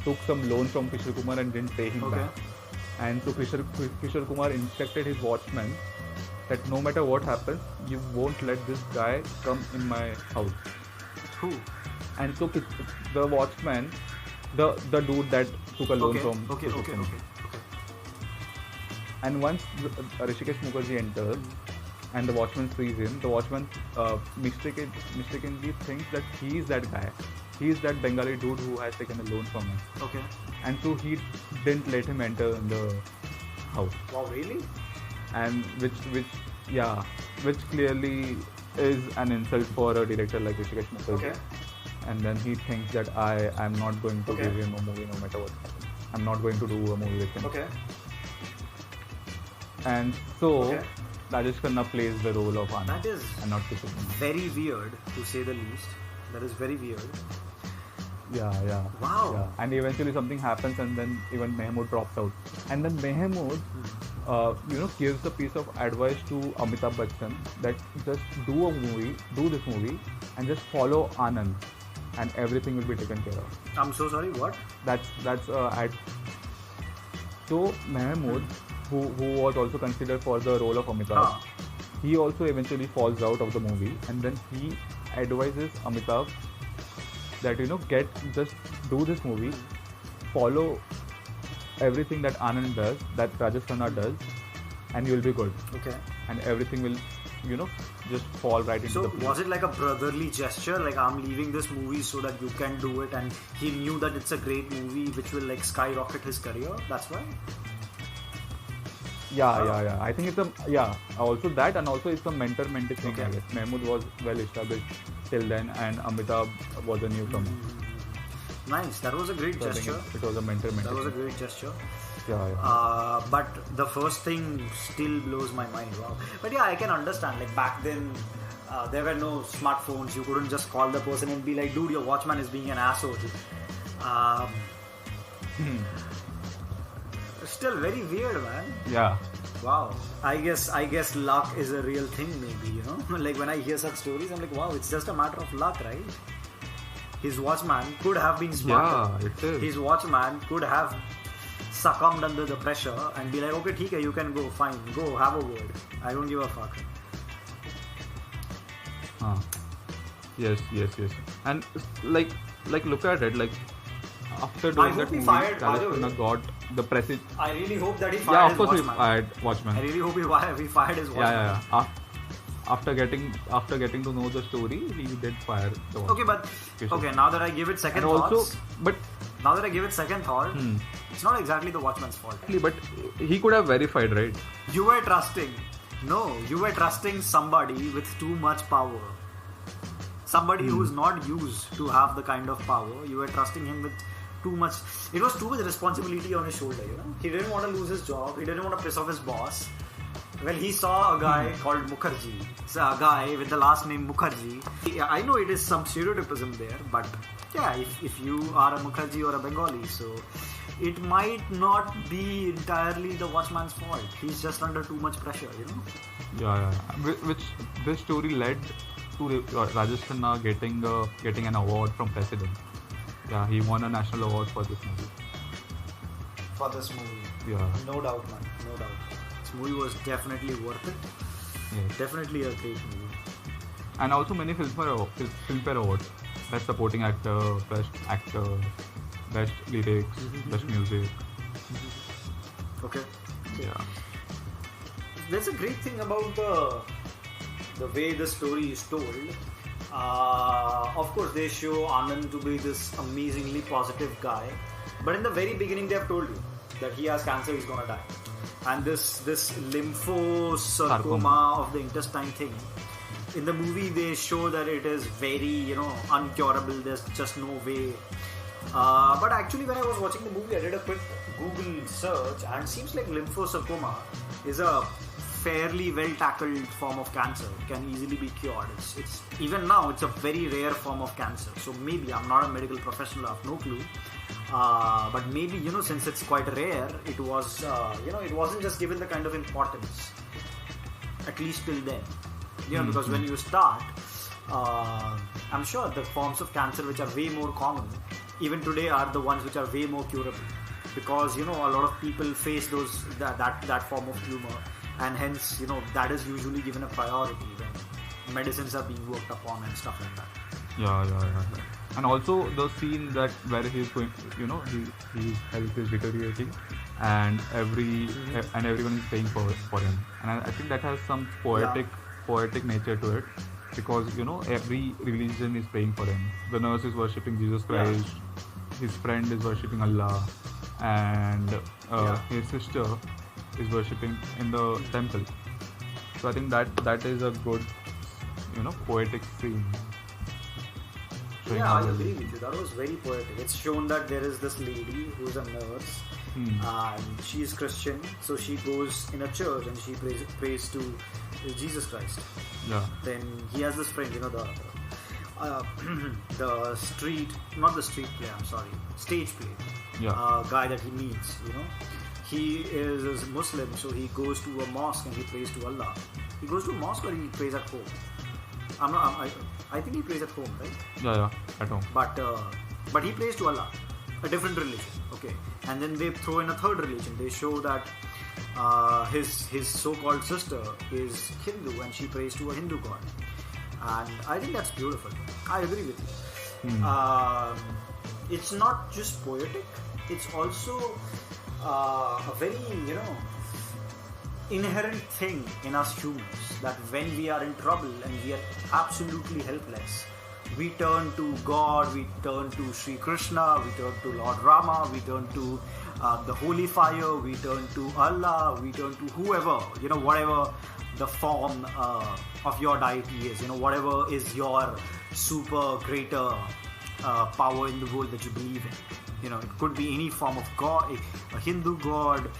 took some loan from Kishore Kumar and didn't pay him back. And so Kishore Kumar instructed his watchman that no matter what happens, you won't let this guy come in my house. Who? And so the watchman, the dude that took a loan from Kishore Kumar. And once Hrishikesh Mukherjee enters and the watchman sees him, the watchman mistakenly thinks that he is that guy. He is that Bengali dude who has taken a loan from him. Okay. And so he didn't let him enter in the house. Wow, really? And which clearly is an insult for a director like Hrishikesh Mukherjee. Okay. And then he thinks that I am not going to give him a movie no matter what happens. I'm not going to do a movie with him. Okay. And so Rajesh Khanna plays the role of Anand. That is and not Kishore Kumar. Very weird, to say the least. That is very weird. Yeah. Wow. Yeah. And eventually something happens, and then even Mehmood drops out. And then Mehmood, gives a piece of advice to Amitabh Bachchan that just do this movie, and just follow Anand, and everything will be taken care of. I'm so sorry. What? That's So Mehmood who was also considered for the role of Amitabh, he also eventually falls out of the movie, and then he advises Amitabh that just do this movie, follow everything that Anand does, that Rajesh Khanna does, and you'll be good. Okay. And everything will, just fall right into the place. So was it like a brotherly gesture, like I'm leaving this movie so that you can do it, and he knew that it's a great movie which will like skyrocket his career? That's why. Yeah. I think it's also that, and also it's a mentor-mentee thing. Okay. I guess Mahmood was well established till then, and Amitabh was a newcomer. Nice. That was a great gesture. It was a mentor-mentee. That was a great gesture. Yeah. But the first thing still blows my mind. Wow. But yeah, I can understand. Like back then, there were no smartphones. You couldn't just call the person and be like, "Dude, your watchman is being an asshole." Still very weird, man. Yeah. Wow. I guess luck is a real thing, maybe, Like when I hear such stories, I'm like, wow, it's just a matter of luck, right? His watchman could have been smarter. Yeah, it is. His watchman could have succumbed under the pressure and be like, okay, theek hai, you can go, fine, go, have a word. I don't give a fuck. Yes. And like look at it, like after doing that movie, Rajesh Khanna got the prestige. I really hope that he fired his watchman. Yeah, of course he fired watchman. I really hope he fired his watchman. Yeah. After getting to know the story, he did fire the watchman. Okay, now that I give it second thoughts. Now that I give it second thought, it's not exactly the watchman's fault. But he could have verified, right? You were trusting somebody with too much power. Somebody who's not used to have the kind of power. You were trusting him with too much. It was too much responsibility on his shoulder, He didn't want to lose his job. He didn't want to piss off his boss. Well, he saw a guy called Mukherjee. It's a guy with the last name Mukherjee. I know it is some stereotypism there, but yeah, if you are a Mukherjee or a Bengali, so it might not be entirely the watchman's fault. He's just under too much pressure, Yeah. Which this story led to Rajesh Khanna getting an award from President. Yeah, he won a national award for this movie. Yeah. No doubt, man. No doubt. This movie was definitely worth it. Yes. Definitely a great movie. And also many Filmfare Awards. Best Supporting Actor, Best Actor, Best Lyrics, Best Music. Okay. Yeah. There's a great thing about the way the story is told. Of course, they show Anand to be this amazingly positive guy, but in the very beginning, they have told you that he has cancer, he's gonna die, and this lymphosarcoma of the intestine thing. In the movie, they show that it is very uncurable. There's just no way. But actually, when I was watching the movie, I did a quick Google search, and it seems like lymphosarcoma is a fairly well tackled form of cancer. It can easily be cured. It's even now it's a very rare form of cancer. So maybe, I'm not a medical professional, I have no clue. But maybe since it's quite rare, it was it wasn't just given the kind of importance, at least till then. Because when you start, I'm sure the forms of cancer which are way more common even today are the ones which are way more curable, because a lot of people face that form of tumor, and hence that is usually given a priority when medicines are being worked upon and stuff like that. Yeah. And also the scene that where he's going, his health is deteriorating, and everyone is praying for him, and I think that has some poetic nature to it, because every religion is praying for him. The nurse is worshipping Jesus Christ, his friend is worshipping Allah, and his sister is worshipping in the temple. So I think that is a good poetic scene. Yeah, I agree with you. That was very poetic. It's shown that there is this lady who's a nurse, and she is Christian, so she goes in a church and she prays to Jesus Christ. Yeah. Then he has this friend, the stage play. Yeah. Guy that he meets, he is Muslim, so he goes to a mosque and he prays to Allah. He goes to a mosque or he prays at home? I think he prays at home, right? Yeah, at home. But he prays to Allah, a different religion. Okay, and then they throw in a third religion. They show that his so-called sister is Hindu and she prays to a Hindu god, and I think that's beautiful. I agree with you. It's not just poetic; it's also a very inherent thing in us humans that when we are in trouble and we are absolutely helpless, we turn to God, we turn to Sri Krishna, we turn to Lord Rama, we turn to the holy fire, we turn to Allah, we turn to whoever, whatever the form of your deity is, whatever is your super greater power in the world that you believe in. It could be any form of God, a Hindu god,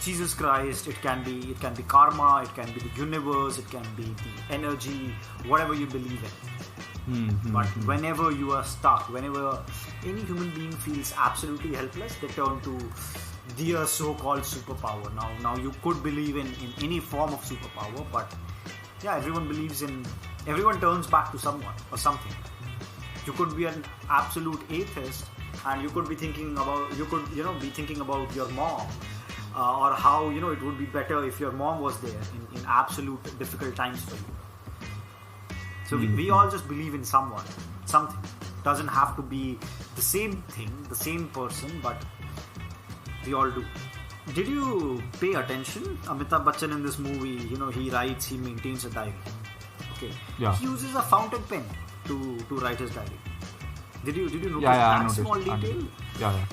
Jesus Christ. It can be karma. It can be the universe. It can be the energy, whatever you believe in. But whenever you are stuck, whenever any human being feels absolutely helpless, they turn to their so-called superpower. Now you could believe in any form of superpower, but yeah, everyone turns back to someone or something. You could be an absolute atheist, and you could be thinking about your mom, or how it would be better if your mom was there in absolute difficult times for you. So we all just believe in someone, something. Doesn't have to be the same thing, the same person, but we all do. Did you pay attention? Amitabh Bachchan in this movie, he maintains a diary. Okay. Yeah. He uses a fountain pen to write his diary. Did you notice that small detail? Yeah,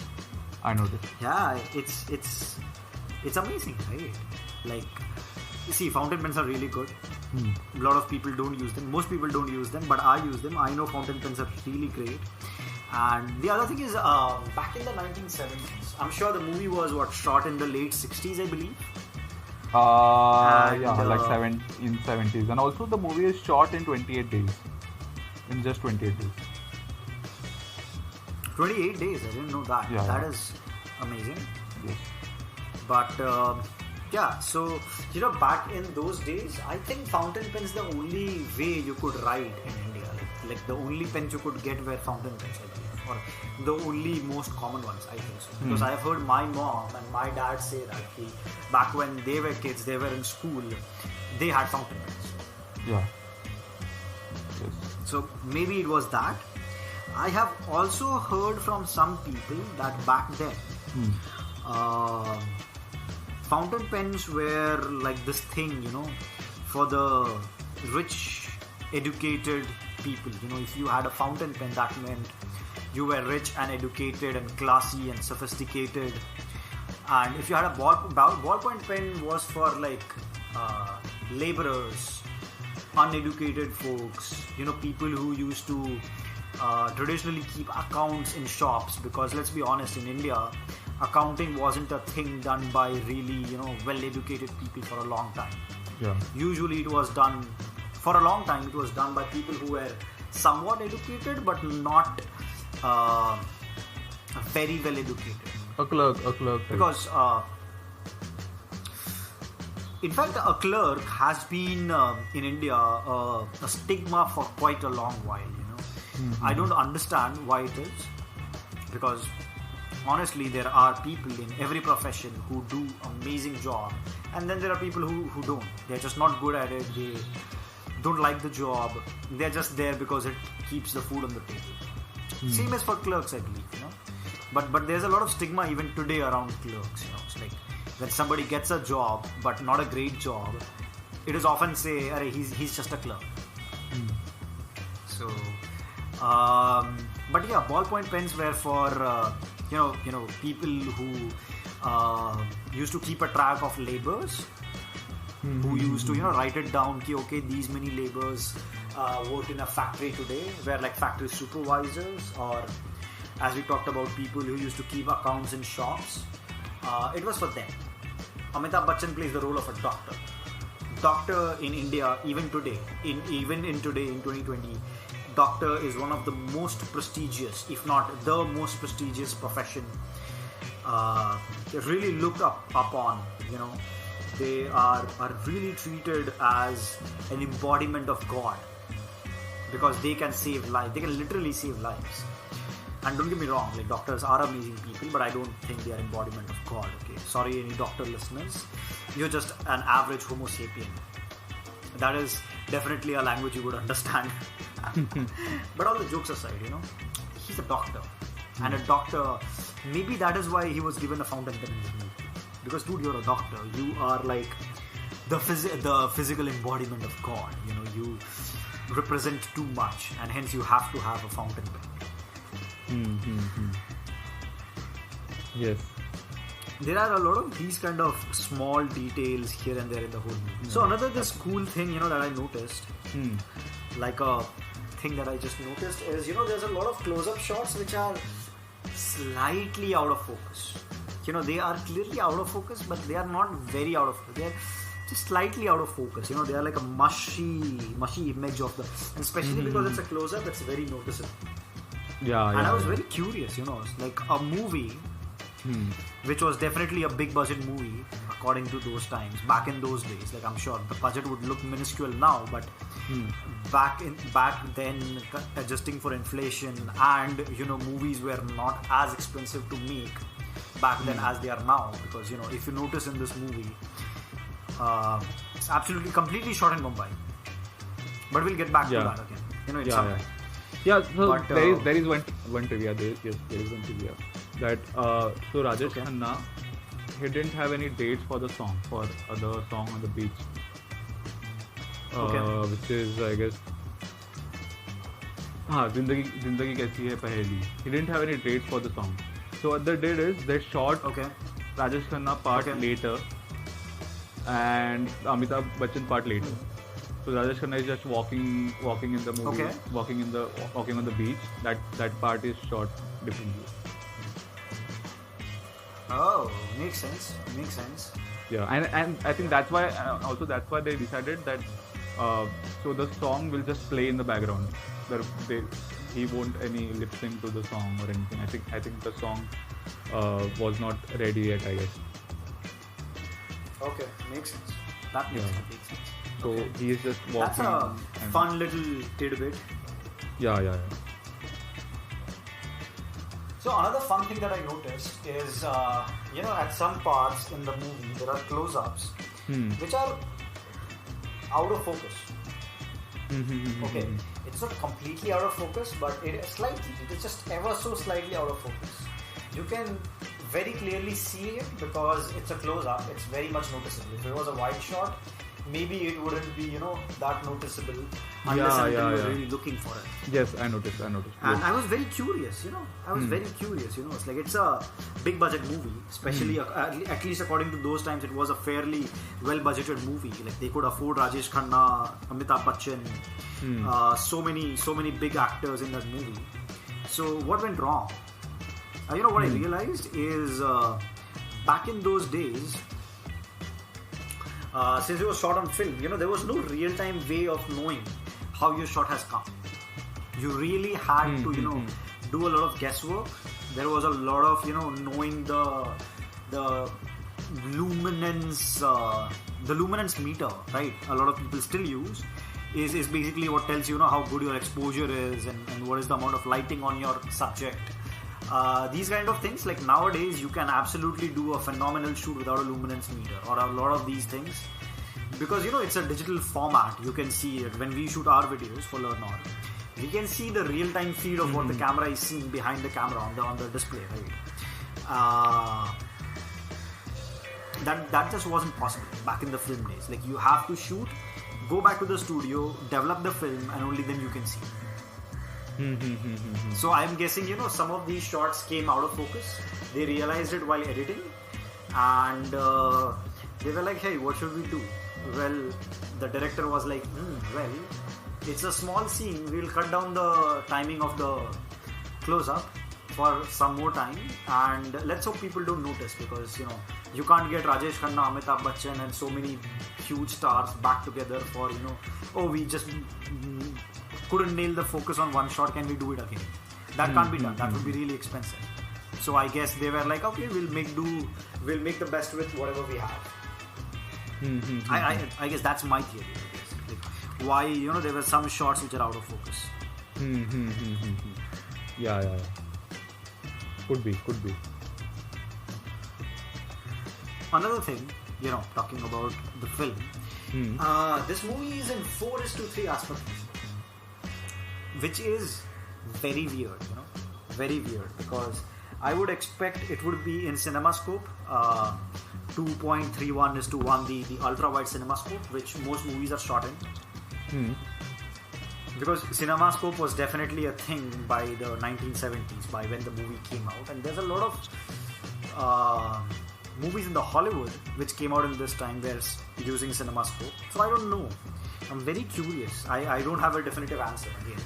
I noticed. Yeah, it's amazing, right? Like, you see, fountain pens are really good. A lot of people don't use them. Most people don't use them, but I use them. I know fountain pens are really great. And the other thing is, back in the 1970s, I'm sure the movie was shot in the late 60s, I believe. In 70s, and also the movie is shot in 28 days. In just 28 days. 28 days, I didn't know that. Yeah, that is amazing. Yes. But so back in those days, I think fountain pens the only way you could write in India. Like the only pens you could get were fountain pens, I believe, or the only most common ones, I think so. Because I have heard my mom and my dad say that back when they were kids, they were in school, they had fountain pens. Yeah. Yes. So maybe it was that. I have also heard from some people that back then, fountain pens were like this thing, for the rich, educated people. If you had a fountain pen, that meant you were rich and educated and classy and sophisticated. And if you had a ballpoint pen, was for like laborers, uneducated folks, people who used to traditionally keep accounts in shops, because let's be honest, in India, accounting wasn't a thing done by really, well-educated people for a long time. Yeah. Usually it was done, for a long time, it was done by people who were somewhat educated, but not very well-educated. A clerk. Because, in fact, a clerk has been in India a stigma for quite a long while, I don't understand why it is, because honestly there are people in every profession who do amazing job, and then there are people who don't. They're just not good at it, they don't like the job, they're just there because it keeps the food on the table. Same as for clerks, I believe, but there's a lot of stigma even today around clerks. It's like when somebody gets a job but not a great job, it is often say, "Arey, he's just a clerk." So but yeah, ballpoint pens were for people who used to keep a track of labors, who used to write it down. Okay, these many labors worked in a factory today. Were like factory supervisors, or as we talked about, people who used to keep accounts in shops. It was for them. Amitabh Bachchan plays the role of a doctor. Doctor in India, even today, in 2020. Doctor is one of the most prestigious, if not the most prestigious profession. They're really looked upon. They are really treated as an embodiment of God, because they can save lives. They can literally save lives. And don't get me wrong, like doctors are amazing people, but I don't think they are embodiment of God. Okay, sorry, any doctor listeners, you're just an average Homo sapien. That is definitely a language you would understand. But all the jokes aside, he's a doctor, and a doctor. Maybe that is why he was given a fountain pen in this movie. Because dude, you're a doctor. You are like the physical embodiment of God. You represent too much, and hence you have to have a fountain pen. Yes. There are a lot of these kind of small details here and there in the whole movie. So another this cool thing, that I noticed, like a thing that I just noticed is, there's a lot of close-up shots which are slightly out of focus. They are clearly out of focus, but they are not very out of focus. They are just slightly out of focus. They are like a mushy image of and especially because it's a close-up, it's very noticeable. Yeah. And I was very curious, like a movie which was definitely a big budget movie according to those times, back in those days. Like I'm sure the budget would look minuscule now, but back then, adjusting for inflation and movies were not as expensive to make back then as they are now. Because if you notice in this movie, it's absolutely completely shot in Mumbai. But we'll get back to that again. Yeah, so but, there is one trivia. There is one trivia that so Rajesh Khanna, he didn't have any dates for the song, for the song on the beach, which is, I guess, Zindagi Kaisi Hai Paheli. He didn't have any dates for the song. So what they did is they shot Rajesh Khanna part later and Amitabh Bachchan part later. So Rajesh Khanna is just walking in the movie, walking on the beach. That part is shot differently. Oh, makes sense. Yeah, and I think that's why they decided that so the song will just play in the background. He won't any lip sync to the song or anything. I think the song was not ready yet, I guess. Okay, makes sense. That makes complete sense. So he is just walking. That's a fun little tidbit. Yeah. So another fun thing that I noticed is, at some parts in the movie there are close-ups which are out of focus. Okay, it's not completely out of focus, but it is just ever so slightly out of focus. You can very clearly see it because it's a close-up. It's very much noticeable. If it was a wide shot, maybe it wouldn't be, that noticeable unless you were really looking for it. Yes, I noticed. And I was very curious, It's like it's a big budget movie, especially at least according to those times, it was a fairly well budgeted movie. Like they could afford Rajesh Khanna, Amitabh Bachchan, so many big actors in that movie. So what went wrong? What I realized is back in those days, since it was shot on film, there was no real-time way of knowing how your shot has come. You really had to, do a lot of guesswork. There was a lot of, knowing the luminance meter, right? A lot of people still use is basically what tells you, how good your exposure is and what is the amount of lighting on your subject. These kind of things, like nowadays you can absolutely do a phenomenal shoot without a luminance meter or a lot of these things, because it's a digital format. You can see it when we shoot our videos for LearnOr. We can see the real-time feed of what the camera is seeing behind the camera on the display, right? That just wasn't possible back in the film days. Like you have to shoot, go back to the studio, develop the film, and only then you can see. So I'm guessing, some of these shots came out of focus. They realized it while editing, and they were like, hey, what should we do? Well, the director was like, well, it's a small scene. We'll cut down the timing of the close-up for some more time, and let's hope people don't notice, because, you can't get Rajesh Khanna, Amitabh Bachchan and so many huge stars back together for, we just couldn't nail the focus on one shot, can we do it again? That can't be done. That would be really expensive. So I guess they were like, okay, we'll make the best with whatever we have. I guess that's my theory. Like, why there were some shots which are out of focus. Yeah. Could be. Another thing, talking about the film, this movie is in 4:3 aspect ratio, which is very weird, very weird, because I would expect it would be in CinemaScope, 2.31:1, the ultra-wide CinemaScope, which most movies are shot in. Because CinemaScope was definitely a thing by the 1970s, by when the movie came out, and there's a lot of movies in the Hollywood which came out in this time where using CinemaScope. So I don't know. I'm very curious. I don't have a definitive answer again.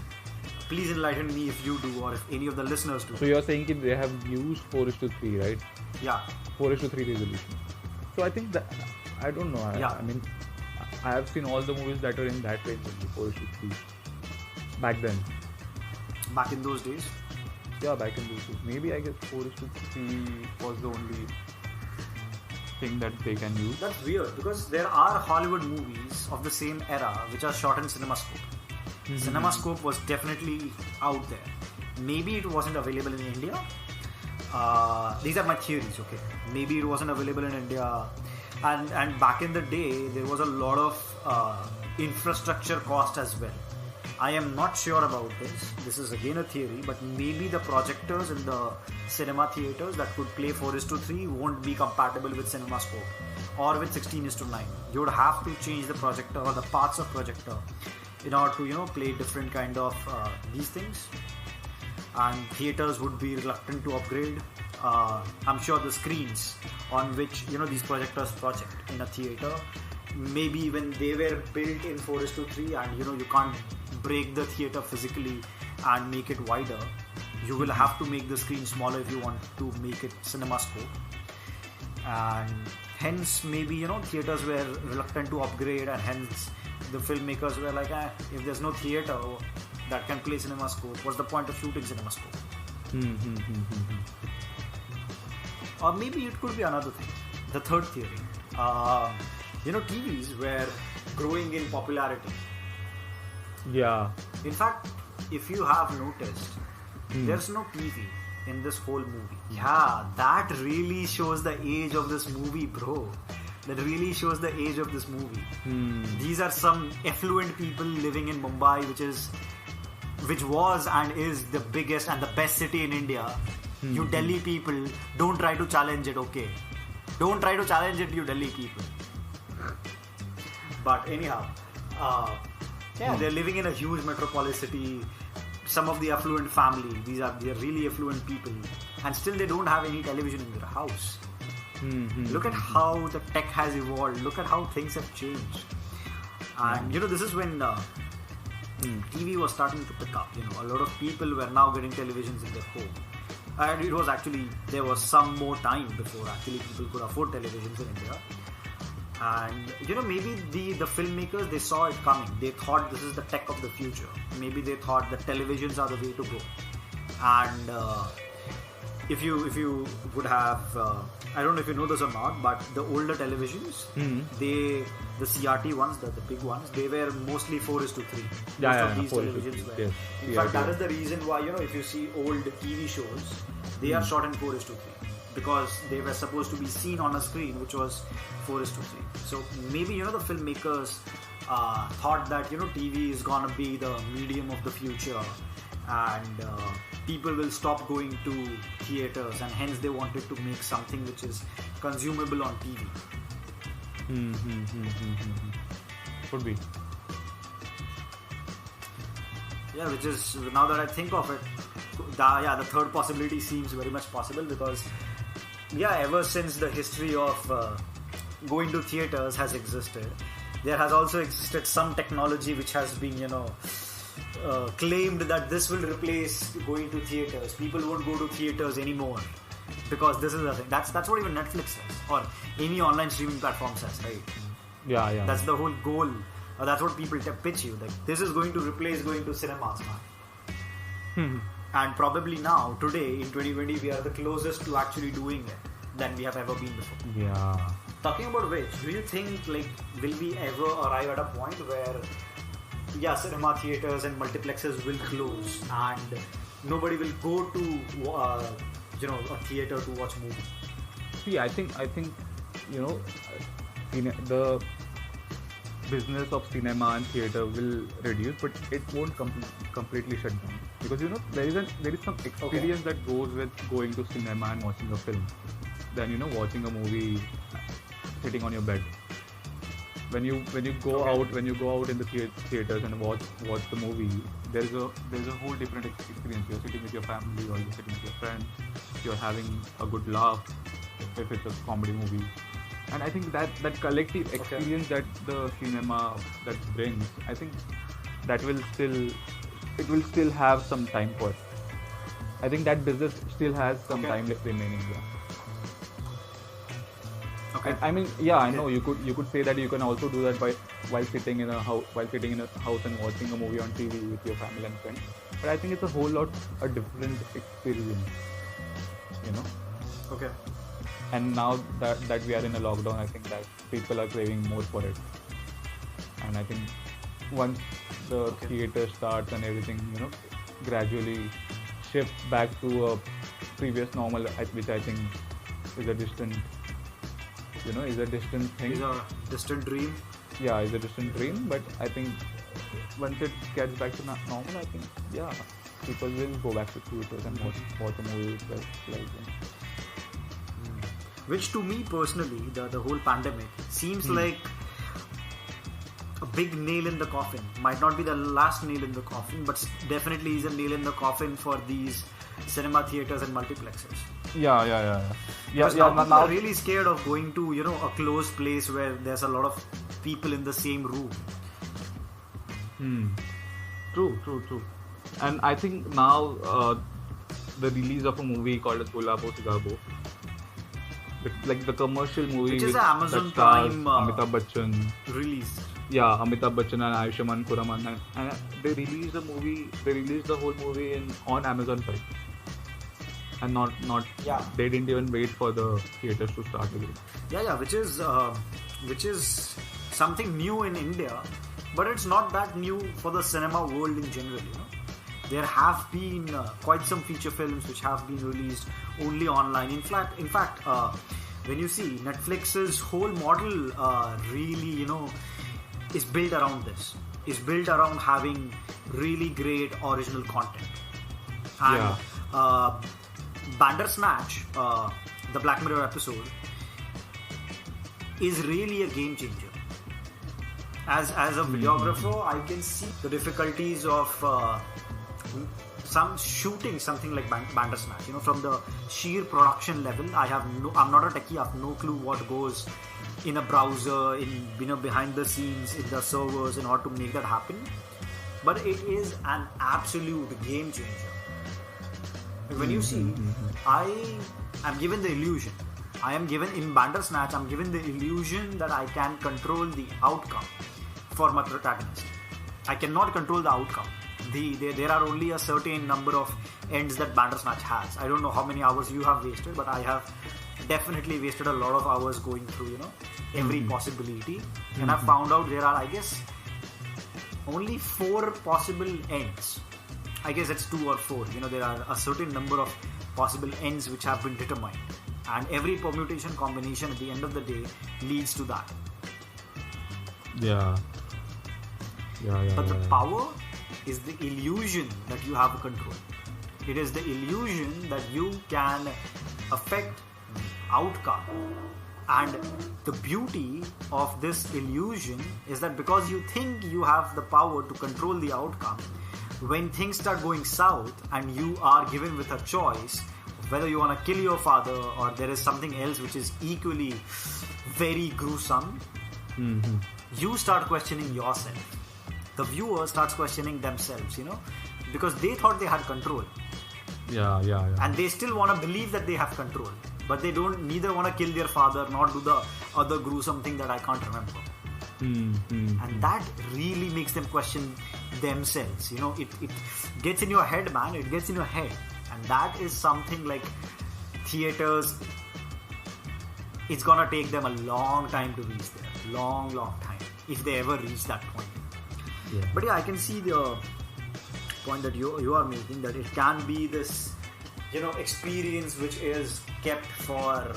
Please enlighten me if you do, or if any of the listeners do. So you're saying that they have used 4:3, right? Yeah. 4:3 resolution. So I think that, I don't know. I mean, I have seen all the movies that are in that range, 4:3. Back then. Back in those days? Yeah, back in those days. Maybe I guess 4:3 was the only thing that they can use. That's weird, because there are Hollywood movies of the same era which are shot in CinemaScope. CinemaScope was definitely out there. Maybe it wasn't available in India. These are my theories, okay? Maybe it wasn't available in India. And back in the day, there was a lot of infrastructure cost as well. I am not sure about this. This is again a theory, but maybe the projectors in the cinema theaters that could play 4:3 won't be compatible with CinemaScope or with 16:9. You would have to change the projector or the parts of projector in order to play different kind of these things, and theaters would be reluctant to upgrade. I'm sure the screens on which these projectors project in a theater, maybe when they were built in 4:3, and you can't break the theater physically and make it wider, you will have to make the screen smaller if you want to make it CinemaScope, and hence maybe theaters were reluctant to upgrade, and hence the filmmakers were like, if there's no theater that can play CinemaScope, what's the point of shooting CinemaScope? Or maybe it could be another thing. The third theory, TVs were growing in popularity. Yeah. In fact, if you have noticed, there's no TV in this whole movie. Yeah, that really shows the age of this movie, bro. That really shows the age of this movie. These are some affluent people living in Mumbai, which was and is the biggest and the best city in India. You Delhi people, don't try to challenge it, okay? Don't try to challenge it, you Delhi people. But anyhow, they're living in a huge metropolis city. Some of the affluent family, they're really affluent people, and still they don't have any television in their house. Look at how the tech has evolved. Look at how things have changed. And this is when TV was starting to pick up. A lot of people were now getting televisions in their home. And it was actually, there was some more time before actually people could afford televisions in India. And maybe the filmmakers, they saw it coming. They thought this is the tech of the future. Maybe they thought that televisions are the way to go. And if you would have, I don't know if you know this or not, but the older televisions, the CRT ones, the big ones, they were mostly 4:3. Most of these televisions were. Yes. In fact, that is the reason why if you see old TV shows, they are shot in 4:3. Because they were supposed to be seen on a screen which was 4:3. So maybe the filmmakers thought that TV is gonna be the medium of the future, and people will stop going to theaters, and hence they wanted to make something which is consumable on TV. Could be. Yeah, which is, now that I think of it, the third possibility seems very much possible, because ever since the history of going to theaters has existed, there has also existed some technology which has been claimed that this will replace going to theaters. People won't go to theaters anymore because this is the thing. That's what even Netflix says, or any online streaming platform says, right? Yeah. That's the whole goal. Or that's what people pitch you. Like, this is going to replace going to cinemas, man. And probably now, today, in 2020, we are the closest to actually doing it than we have ever been before. Yeah. Talking about which, do you think, will we ever arrive at a point where, cinema theaters and multiplexes will close and nobody will go to a theater to watch a movie? See, I think the business of cinema and theater will reduce, but it won't completely shut down, because there is some experience that goes with going to cinema and watching a film than watching a movie sitting on your bed. When you go out in the theaters and watch the movie, there's a whole different experience. You're sitting with your family, or you're sitting with your friends. You're having a good laugh if it's a comedy movie. And I think that collective experience that the cinema that brings, I think that will still have some time for it. I think that business still has some time remaining. Yeah. Okay. I mean, I know you could say that you can also do that while sitting in a house and watching a movie on TV with your family and friends. But I think it's a different experience. Okay. And now that we are in a lockdown, I think that people are craving more for it. And I think once the theater starts and everything, gradually shifts back to a previous normal, which I think is a distant thing. Is a distant dream. Yeah, it's a distant dream. But I think once it gets back to normal, I think people will go back to theaters and watch a movie Which to me personally, the whole pandemic seems like a big nail in the coffin. Might not be the last nail in the coffin, but definitely is a nail in the coffin for these cinema theaters and multiplexes. Yeah. Because now people are really scared of going to a closed place where there's a lot of people in the same room. True. And I think now the release of a movie called as Gulabo Sigabo, like the commercial movie, which is an Amazon Prime Amitabh Bachchan release. Yeah, Amitabh Bachchan and Ayushmann Khurrana, and they released the whole movie on Amazon Prime, and not they didn't even wait for the theaters to start again. Yeah, which is something new in India, but it's not that new for the cinema world in general. There have been quite some feature films which have been released only online. In fact, when you see Netflix's whole model, really, is built around this. Is built around having really great original content. And Bandersnatch, the Black Mirror episode, is really a game changer. As a videographer, I can see the difficulties of shooting something like Bandersnatch. From the sheer production level, I'm not a techie. I have no clue what goes in a browser, behind the scenes, in the servers, in order to make that happen. But it is an absolute game changer. When you see, I am given the illusion. In Bandersnatch, I'm given the illusion that I can control the outcome for my protagonist. I cannot control the outcome. There are only a certain number of ends that Bandersnatch has. I don't know how many hours you have wasted, but I have definitely wasted a lot of hours going through, every possibility. And I found out there are, I guess, only 4 possible ends. I guess it's 2 or 4. There are a certain number of possible ends which have been determined. And every permutation combination at the end of the day leads to that. Yeah. But the power is the illusion that you have control. It is the illusion that you can affect the outcome. And the beauty of this illusion is that because you think you have the power to control the outcome, when things start going south and you are given with a choice whether you want to kill your father or there is something else which is equally very gruesome, you start questioning yourself. The viewer starts questioning themselves, because they thought they had control. Yeah. And they still want to believe that they have control. But they neither want to kill their father nor do the other gruesome thing that I can't remember. And that really makes them question themselves. It gets in your head, man. It gets in your head. And that is something like theaters, it's gonna take them a long time to reach there. Long time. If they ever reach that point. Yeah. But I can see the point that you are making, that it can be this experience which is kept for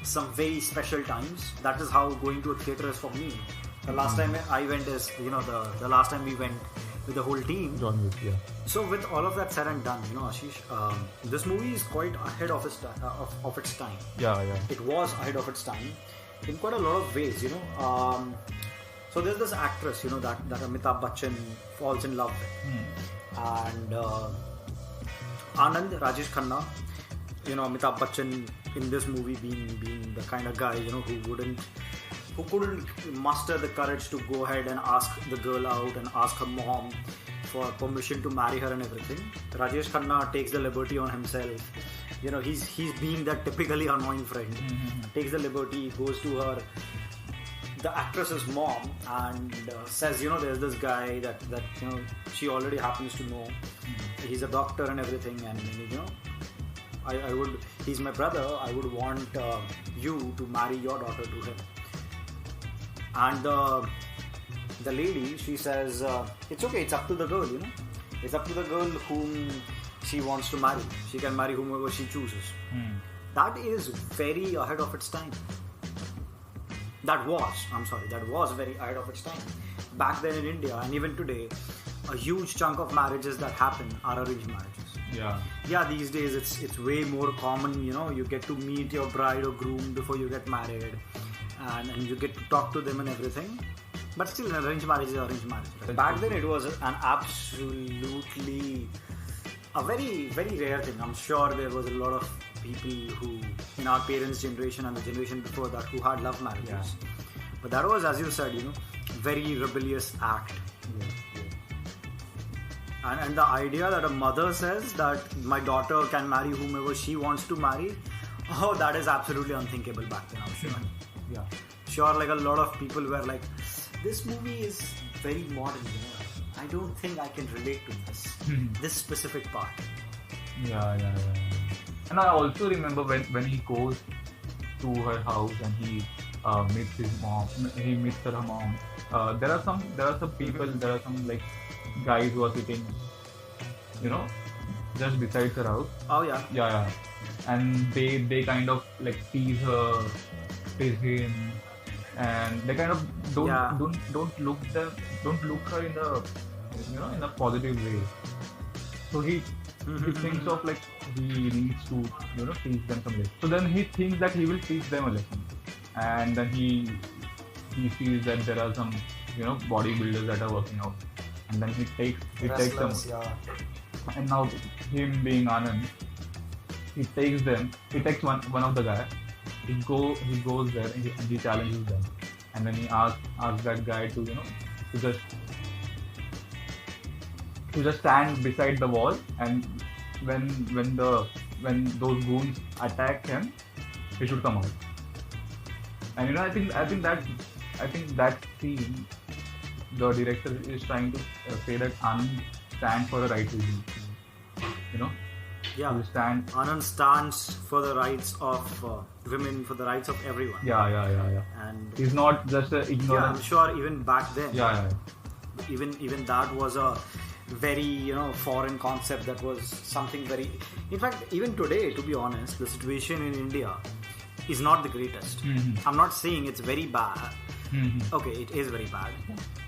some very special times. That is how going to a theatre is for me. The last time I went is the last time we went with the whole team. John Wick, yeah. So with all of that said and done, Ashish, this movie is quite ahead of its time. Yeah. It was ahead of its time in quite a lot of ways. So there's this actress, that Amitabh Bachchan falls in love with, and Anand, Rajesh Khanna, Amitabh Bachchan in this movie being the kind of guy, who couldn't muster the courage to go ahead and ask the girl out and ask her mom for permission to marry her and everything. Rajesh Khanna takes the liberty on himself. He's being that typically annoying friend. Takes the liberty, goes to her, the actress's mom, and says, there's this guy that she already happens to know. He's a doctor and everything, and he's my brother. I would want you to marry your daughter to him. And the lady, she says, it's okay, it's up to the girl, It's up to the girl whom she wants to marry. She can marry whomever she chooses. That is very ahead of its time. That was very ahead of its time. Back then in India, and even today, a huge chunk of marriages that happen are arranged marriages. Yeah, these days it's way more common, you get to meet your bride or groom before you get married. And you get to talk to them and everything, but still, an arranged marriage is arranged marriage. Right? Back then, it was an absolutely a very, very rare thing. I'm sure there was a lot of people who, in our parents' generation and the generation before that, who had love marriages. Yeah. But that was, as you said, very rebellious act. And the idea that a mother says that my daughter can marry whomever she wants to marry, that is absolutely unthinkable back then, I'm sure. Yeah. Sure, like a lot of people were like, this movie is very modern, I don't think I can relate to this specific part. Yeah. And I also remember when he goes to her house and he meets his mom, he meets her mom. There are some people, there are some like guys who are sitting, just beside her house. Oh yeah. Yeah. And they kind of like tease her, tease him, and they kind of don't look her in the in a positive way. So he thinks of like he needs to teach them some lesson. So then he thinks that he will teach them a lesson, and then he sees that there are some bodybuilders that are working out, and then he takes them. Yeah. And now him being Anand, he takes one of the guys. He goes there and he challenges them, and then he asks that guy to just stand beside the wall, and when those goons attack him, he should come out. And I think that scene, the director is trying to say that Anand stands for the right reason. Yeah, Anand stands for the rights of women, for the rights of everyone. Yeah. And he's not just an ignorant. Yeah, I'm sure even back then. Yeah. Even that was a very foreign concept. That was something very. In fact, even today, to be honest, the situation in India is not the greatest. I'm not saying it's very bad. Okay, it is very bad.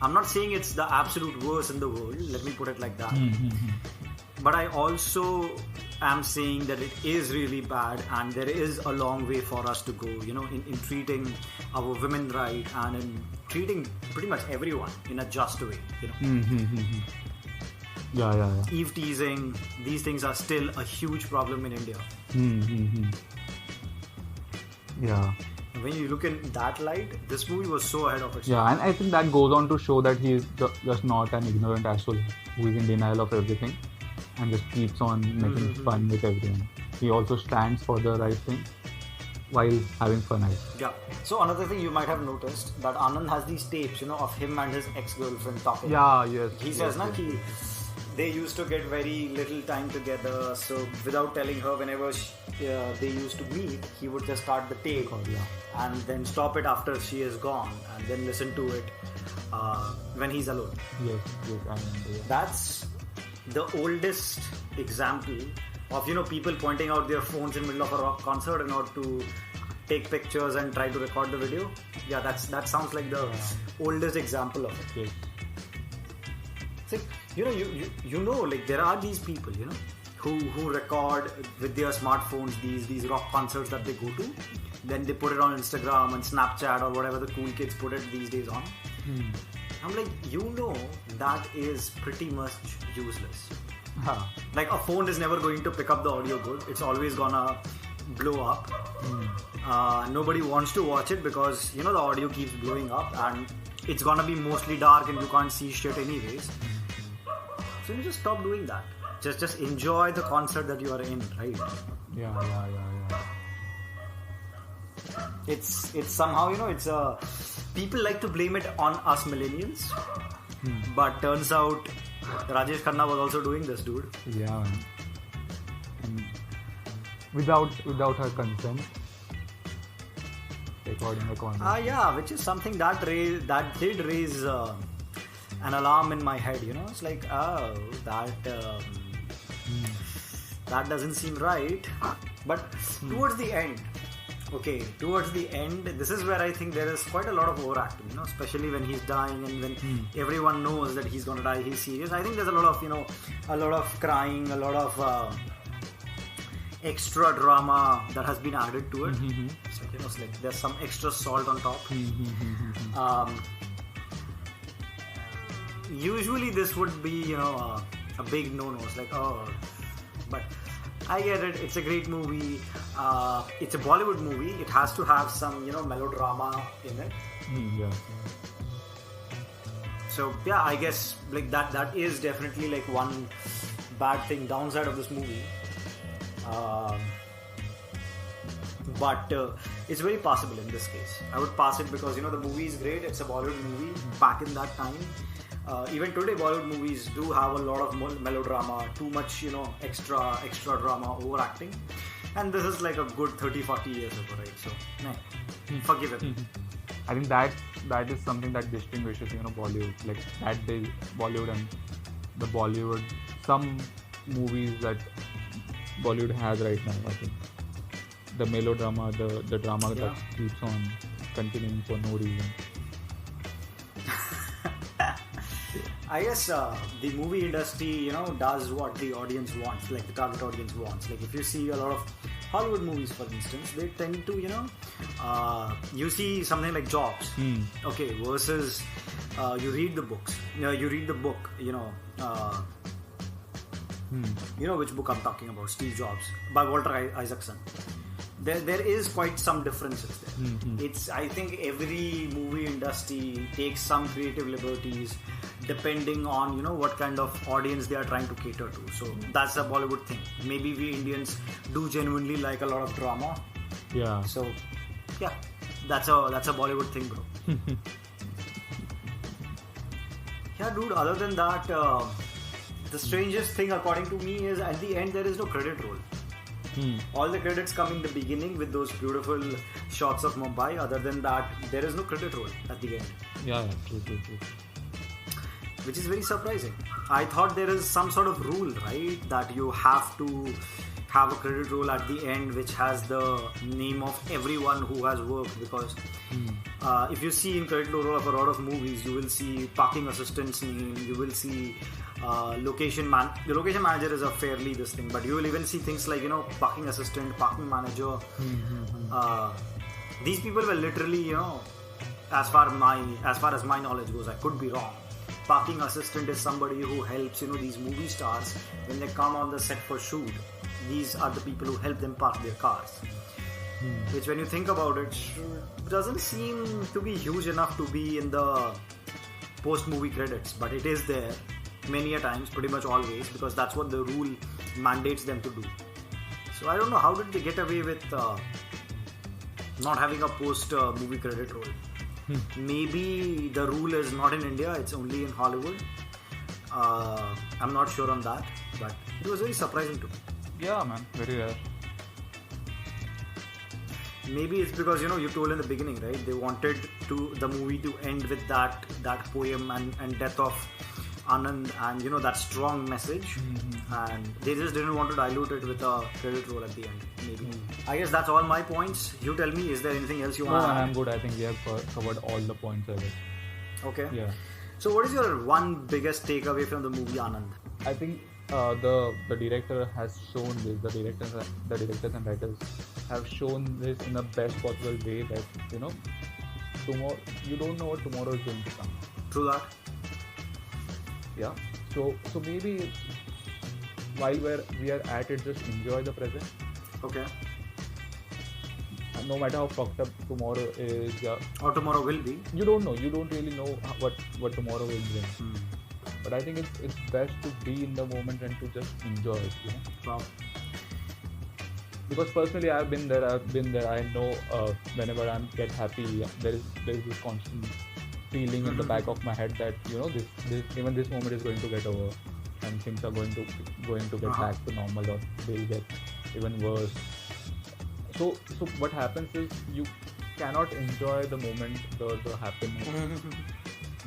I'm not saying it's the absolute worst in the world. Let me put it like that. But I also am saying that it is really bad, and there is a long way for us to go, in treating our women right, and in treating pretty much everyone in a just way, Yeah. Eve teasing, these things are still a huge problem in India. Yeah. When you look in that light, this movie was so ahead of its time. Yeah, and I think that goes on to show that he is just not an ignorant asshole who is in denial of everything and just keeps on making fun with everyone. He also stands for the right thing while having fun. Yeah. So another thing you might have noticed, that Anand has these tapes, of him and his ex-girlfriend talking. Yeah, yes. He says, they used to get very little time together, so without telling her, whenever they used to meet, he would just start the tape and then stop it after she is gone, and then listen to it when he's alone. Yes, I remember. Yeah. That's the oldest example of people pointing out their phones in the middle of a rock concert in order to take pictures and try to record the video. Yeah, that sounds like the oldest example of it. Yes. It's like, like there are these people, who record with their smartphones these rock concerts that they go to. Then they put it on Instagram and Snapchat or whatever the cool kids put it these days on. I'm like, that is pretty much useless. Like a phone is never going to pick up the audio good. It's always gonna blow up. Nobody wants to watch it because the audio keeps blowing up and it's gonna be mostly dark and you can't see shit anyways. So you just stop doing that. Just enjoy the concert that you are in, right? Yeah. It's somehow it's people like to blame it on us millennials, but turns out Rajesh Khanna was also doing this, dude. Yeah, man. And without her consent, recording a concert. Yeah, which is something that did raise an alarm in my head. It's like, oh, that doesn't seem right. But towards the end, this is where I think there is quite a lot of overacting, especially when he's dying and when everyone knows that he's gonna die, he's serious. I think there's a lot of crying, a lot of extra drama that has been added to it. So, it's like there's some extra salt on top. Usually this would be, a big no-no. It's like, but I get it. It's a great movie. It's a Bollywood movie. It has to have some, melodrama in it. Yeah. So yeah, I guess like that is definitely like one bad thing, downside of this movie. But it's very possible in this case. I would pass it because the movie is great. It's a Bollywood movie back in that time. Even today, Bollywood movies do have a lot of melodrama, too much, extra drama, overacting. And this is like a good 30-40 years ago, right? So, forgive it. I think that is something that distinguishes, Bollywood. Like that day, Bollywood and the Bollywood, some movies that Bollywood has right now, I think. The melodrama, the drama that keeps on continuing for no reason. I guess the movie industry, does what the audience wants, like the target audience wants. Like if you see a lot of Hollywood movies, for instance, they tend to, you see something like Jobs, okay, versus you read the books. You read the book, you know which book I'm talking about, Steve Jobs, by Walter Isaacson. There is quite some differences there. It's, I think every movie industry takes some creative liberties depending on what kind of audience they are trying to cater to. So that's a Bollywood thing. Maybe we Indians do genuinely like a lot of drama. Yeah. So yeah, that's a Bollywood thing, bro. Yeah, dude. Other than that, the strangest thing according to me is at the end there is no credit roll. All the credits come in the beginning with those beautiful shots of Mumbai. Other than that, there is no credit roll at the end. Yeah, true. Which is very surprising. I thought there is some sort of rule, right? That you have to have a credit roll at the end which has the name of everyone who has worked. Because if you see in credit roll of a lot of movies, you will see parking assistant's name, you will see the location manager is a fairly this thing, but you will even see things like parking assistant, parking manager. These people were literally as far as my knowledge goes, I could be wrong, parking assistant is somebody who helps these movie stars when they come on the set for shoot. These are the people who help them park their cars, which when you think about it doesn't seem to be huge enough to be in the post movie credits, but it is there many a times, pretty much always, because that's what the rule mandates them to do. So I don't know, how did they get away with not having a post movie credit roll? Maybe the rule is not in India, it's only in Hollywood. I'm not sure on that, but it was very surprising to me. Yeah, man, very rare. Maybe it's because you told in the beginning, right? They wanted the movie to end with that poem and death of Anand and that strong message, and they just didn't want to dilute it with a credit roll at the end. Maybe. I guess that's all my points. You tell me, is there anything else you want to add? I'm good. I think we have covered all the points I guess. Okay. Yeah. So what is your one biggest takeaway from the movie Anand? I think the director has shown this. The directors and writers have shown this in the best possible way that tomorrow you don't know what tomorrow is going to come. True that. Yeah. So maybe it's, while we are at it, just enjoy the present. Okay. No matter how fucked up tomorrow is, or tomorrow will be. You don't know. You don't really know what tomorrow will bring. But I think it's best to be in the moment and to just enjoy it. Wow. Because personally, I've been there. I know whenever I get happy, there is this constant feeling in the back of my head that even this moment is going to get over, and things are going to get back to normal, or they'll get even worse. So what happens is you cannot enjoy the moment, the happiness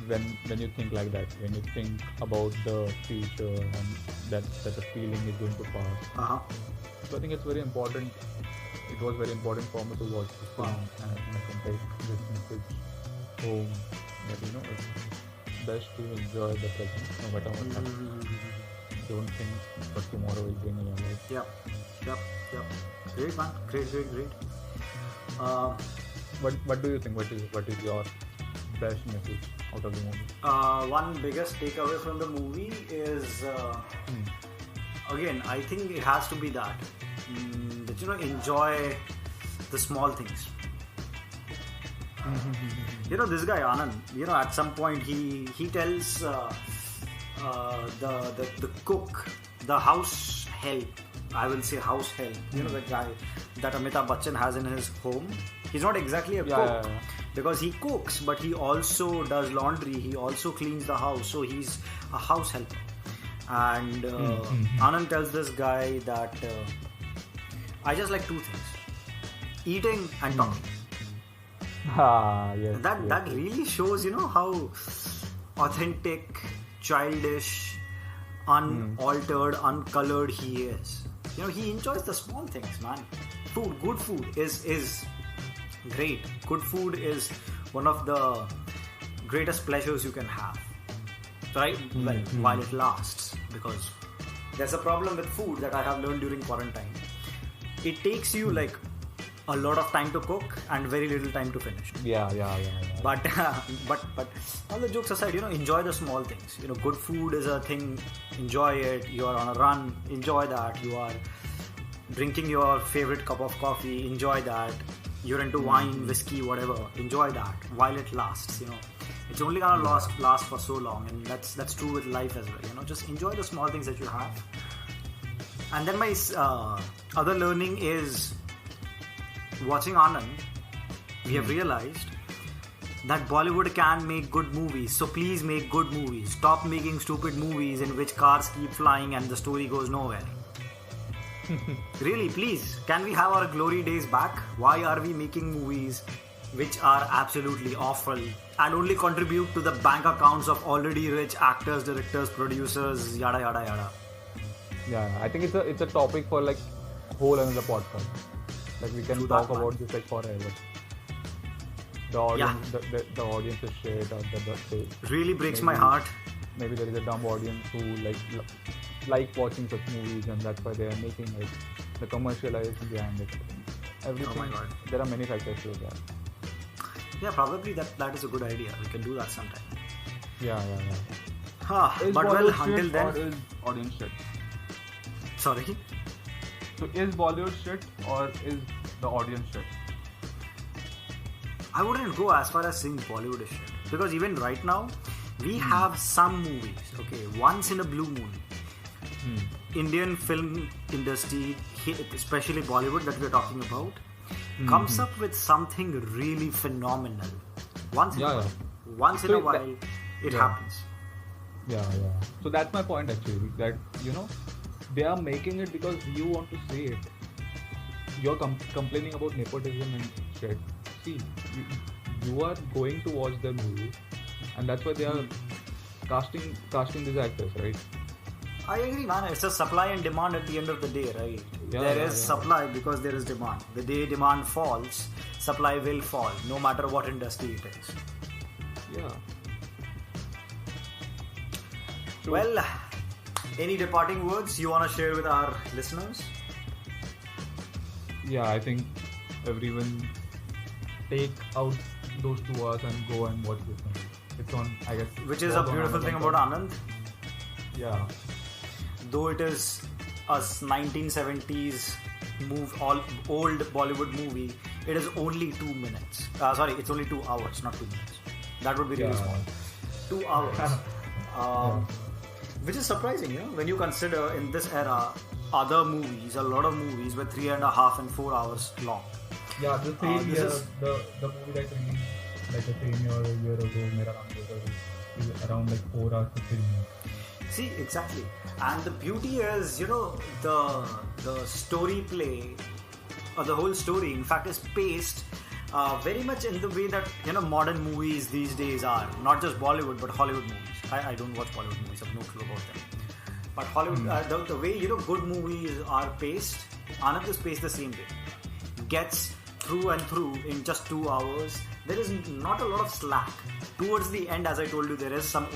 when you think like that. When you think about the future and that the feeling is going to pass. So I think it's very important. It was very important for me to watch this film and I can take this message home. That it's best to enjoy the present, no matter what happens. Don't think what tomorrow will bring in your life. Yep. Great, man. Great. What do you think? What is your best message out of the movie? One biggest takeaway from the movie is again, I think it has to be that enjoy the small things. This guy Anand, at some point he tells the cook, the house help, I will say house help, the guy that Amitabh Bachchan has in his home. He's not exactly a cook because he cooks, but he also does laundry, he also cleans the house, so he's a house helper. And Anand tells this guy that I just like two things: eating and talking. Yes. That really shows, how authentic, childish, unaltered, uncolored he is. He enjoys the small things, man. Good food is great. Good food is one of the greatest pleasures you can have, right? While it lasts, because there's a problem with food that I have learned during quarantine. It takes you like a lot of time to cook and very little time to finish. Yeah. But all the jokes aside, enjoy the small things. Good food is a thing. Enjoy it. You are on a run. Enjoy that. You are drinking your favorite cup of coffee. Enjoy that. You're into wine, whiskey, whatever. Enjoy that while it lasts. It's only gonna last for so long, and that's true with life as well. Just enjoy the small things that you have. And then my other learning is, watching Anand, we have realized that Bollywood can make good movies. So please make good movies. Stop making stupid movies in which cars keep flying and the story goes nowhere. Really, please, can we have our glory days back? Why are we making movies which are absolutely awful and only contribute to the bank accounts of already rich actors, directors, producers, yada yada yada? Yeah, I think it's a topic for like whole another podcast. Like we can talk about this like forever. The audience, the audience is shit, or the really breaks my heart. Maybe there is a dumb audience who like watching such movies, and that's why they are making like the commercialization behind it. Everything. Oh my God. There are many factors to that. Yeah, probably that is a good idea. We can do that sometime. Yeah. But well, until then, or is audience shit? Sorry. So is Bollywood shit or is the audience shit? I wouldn't go as far as saying Bollywood is shit, because even right now we have some movies, okay, once in a blue moon. Indian film industry, especially Bollywood that we're talking about, comes up with something really phenomenal. Once in a while, it happens. Yeah. So that's my point actually, that they are making it because you want to say it. You're complaining about nepotism and shit. See, you are going to watch the movie, and that's why they are casting these actors, right? I agree, man. It's a supply and demand at the end of the day, right? There is supply because there is demand. The day demand falls, supply will fall, no matter what industry it is. Yeah. True. Well, any departing words you want to share with our listeners? Yeah, I think everyone take out those 2 hours and go and watch this movie. It's on, I guess. Which is a beautiful thing about Anand. Yeah. Though it is a 1970s old Bollywood movie, it is only 2 minutes. It's only 2 hours, not 2 minutes. That would be really small. 2 hours. Which is surprising, when you consider in this era, other movies, a lot of movies were 3.5 and 4 hours long. Yeah, the same year, the movie that released like the same year, a year ago, Mera Naam is around like 4 hours to 3 minutes. See, exactly. And the beauty is, the story play, or the whole story, in fact, is paced very much in the way that, modern movies these days are. Not just Bollywood, but Hollywood movies. I don't watch Bollywood movies, I have no clue about them. But Hollywood, the way, good movies are paced, Anand is paced the same way. Gets through and through in just 2 hours. There is not a lot of slack. Towards the end, as I told you, there is some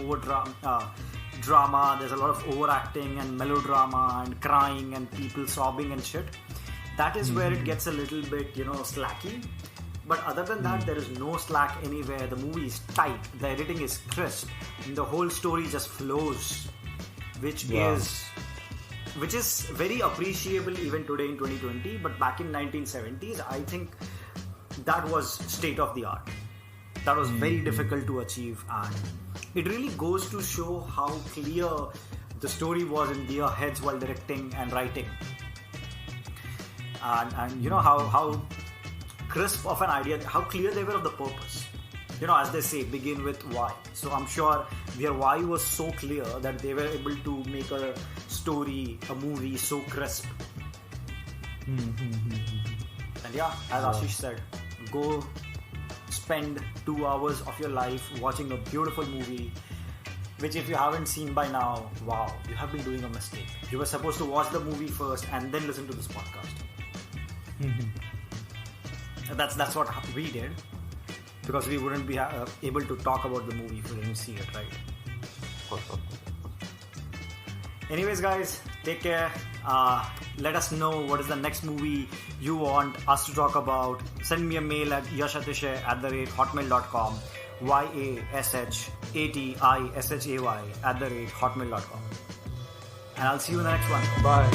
drama, there's a lot of overacting and melodrama and crying and people sobbing and shit. That is where it gets a little bit, slacky. But other than that, there is no slack anywhere. The movie is tight, the editing is crisp, and the whole story just flows, which is very appreciable even today in 2020. But back in 1970s, I think that was state of the art. That was very difficult to achieve, and it really goes to show how clear the story was in their heads while directing and writing, and how crisp of an idea, how clear they were of the purpose. As they say, begin with why. So I'm sure their why was so clear that they were able to make a story, a movie so crisp. And yeah, as Ashish said, go spend 2 hours of your life watching a beautiful movie, which if you haven't seen by now, wow, you have been doing a mistake. You were supposed to watch the movie first and then listen to this podcast. That's what we did, because we wouldn't be able to talk about the movie if we didn't see it, right? Of course. Anyways, guys, take care. Let us know what is the next movie you want us to talk about. Send me a mail at yashatishay@hotmail.com, YASHATISHAY@hotmail.com. And I'll see you in the next one. Bye.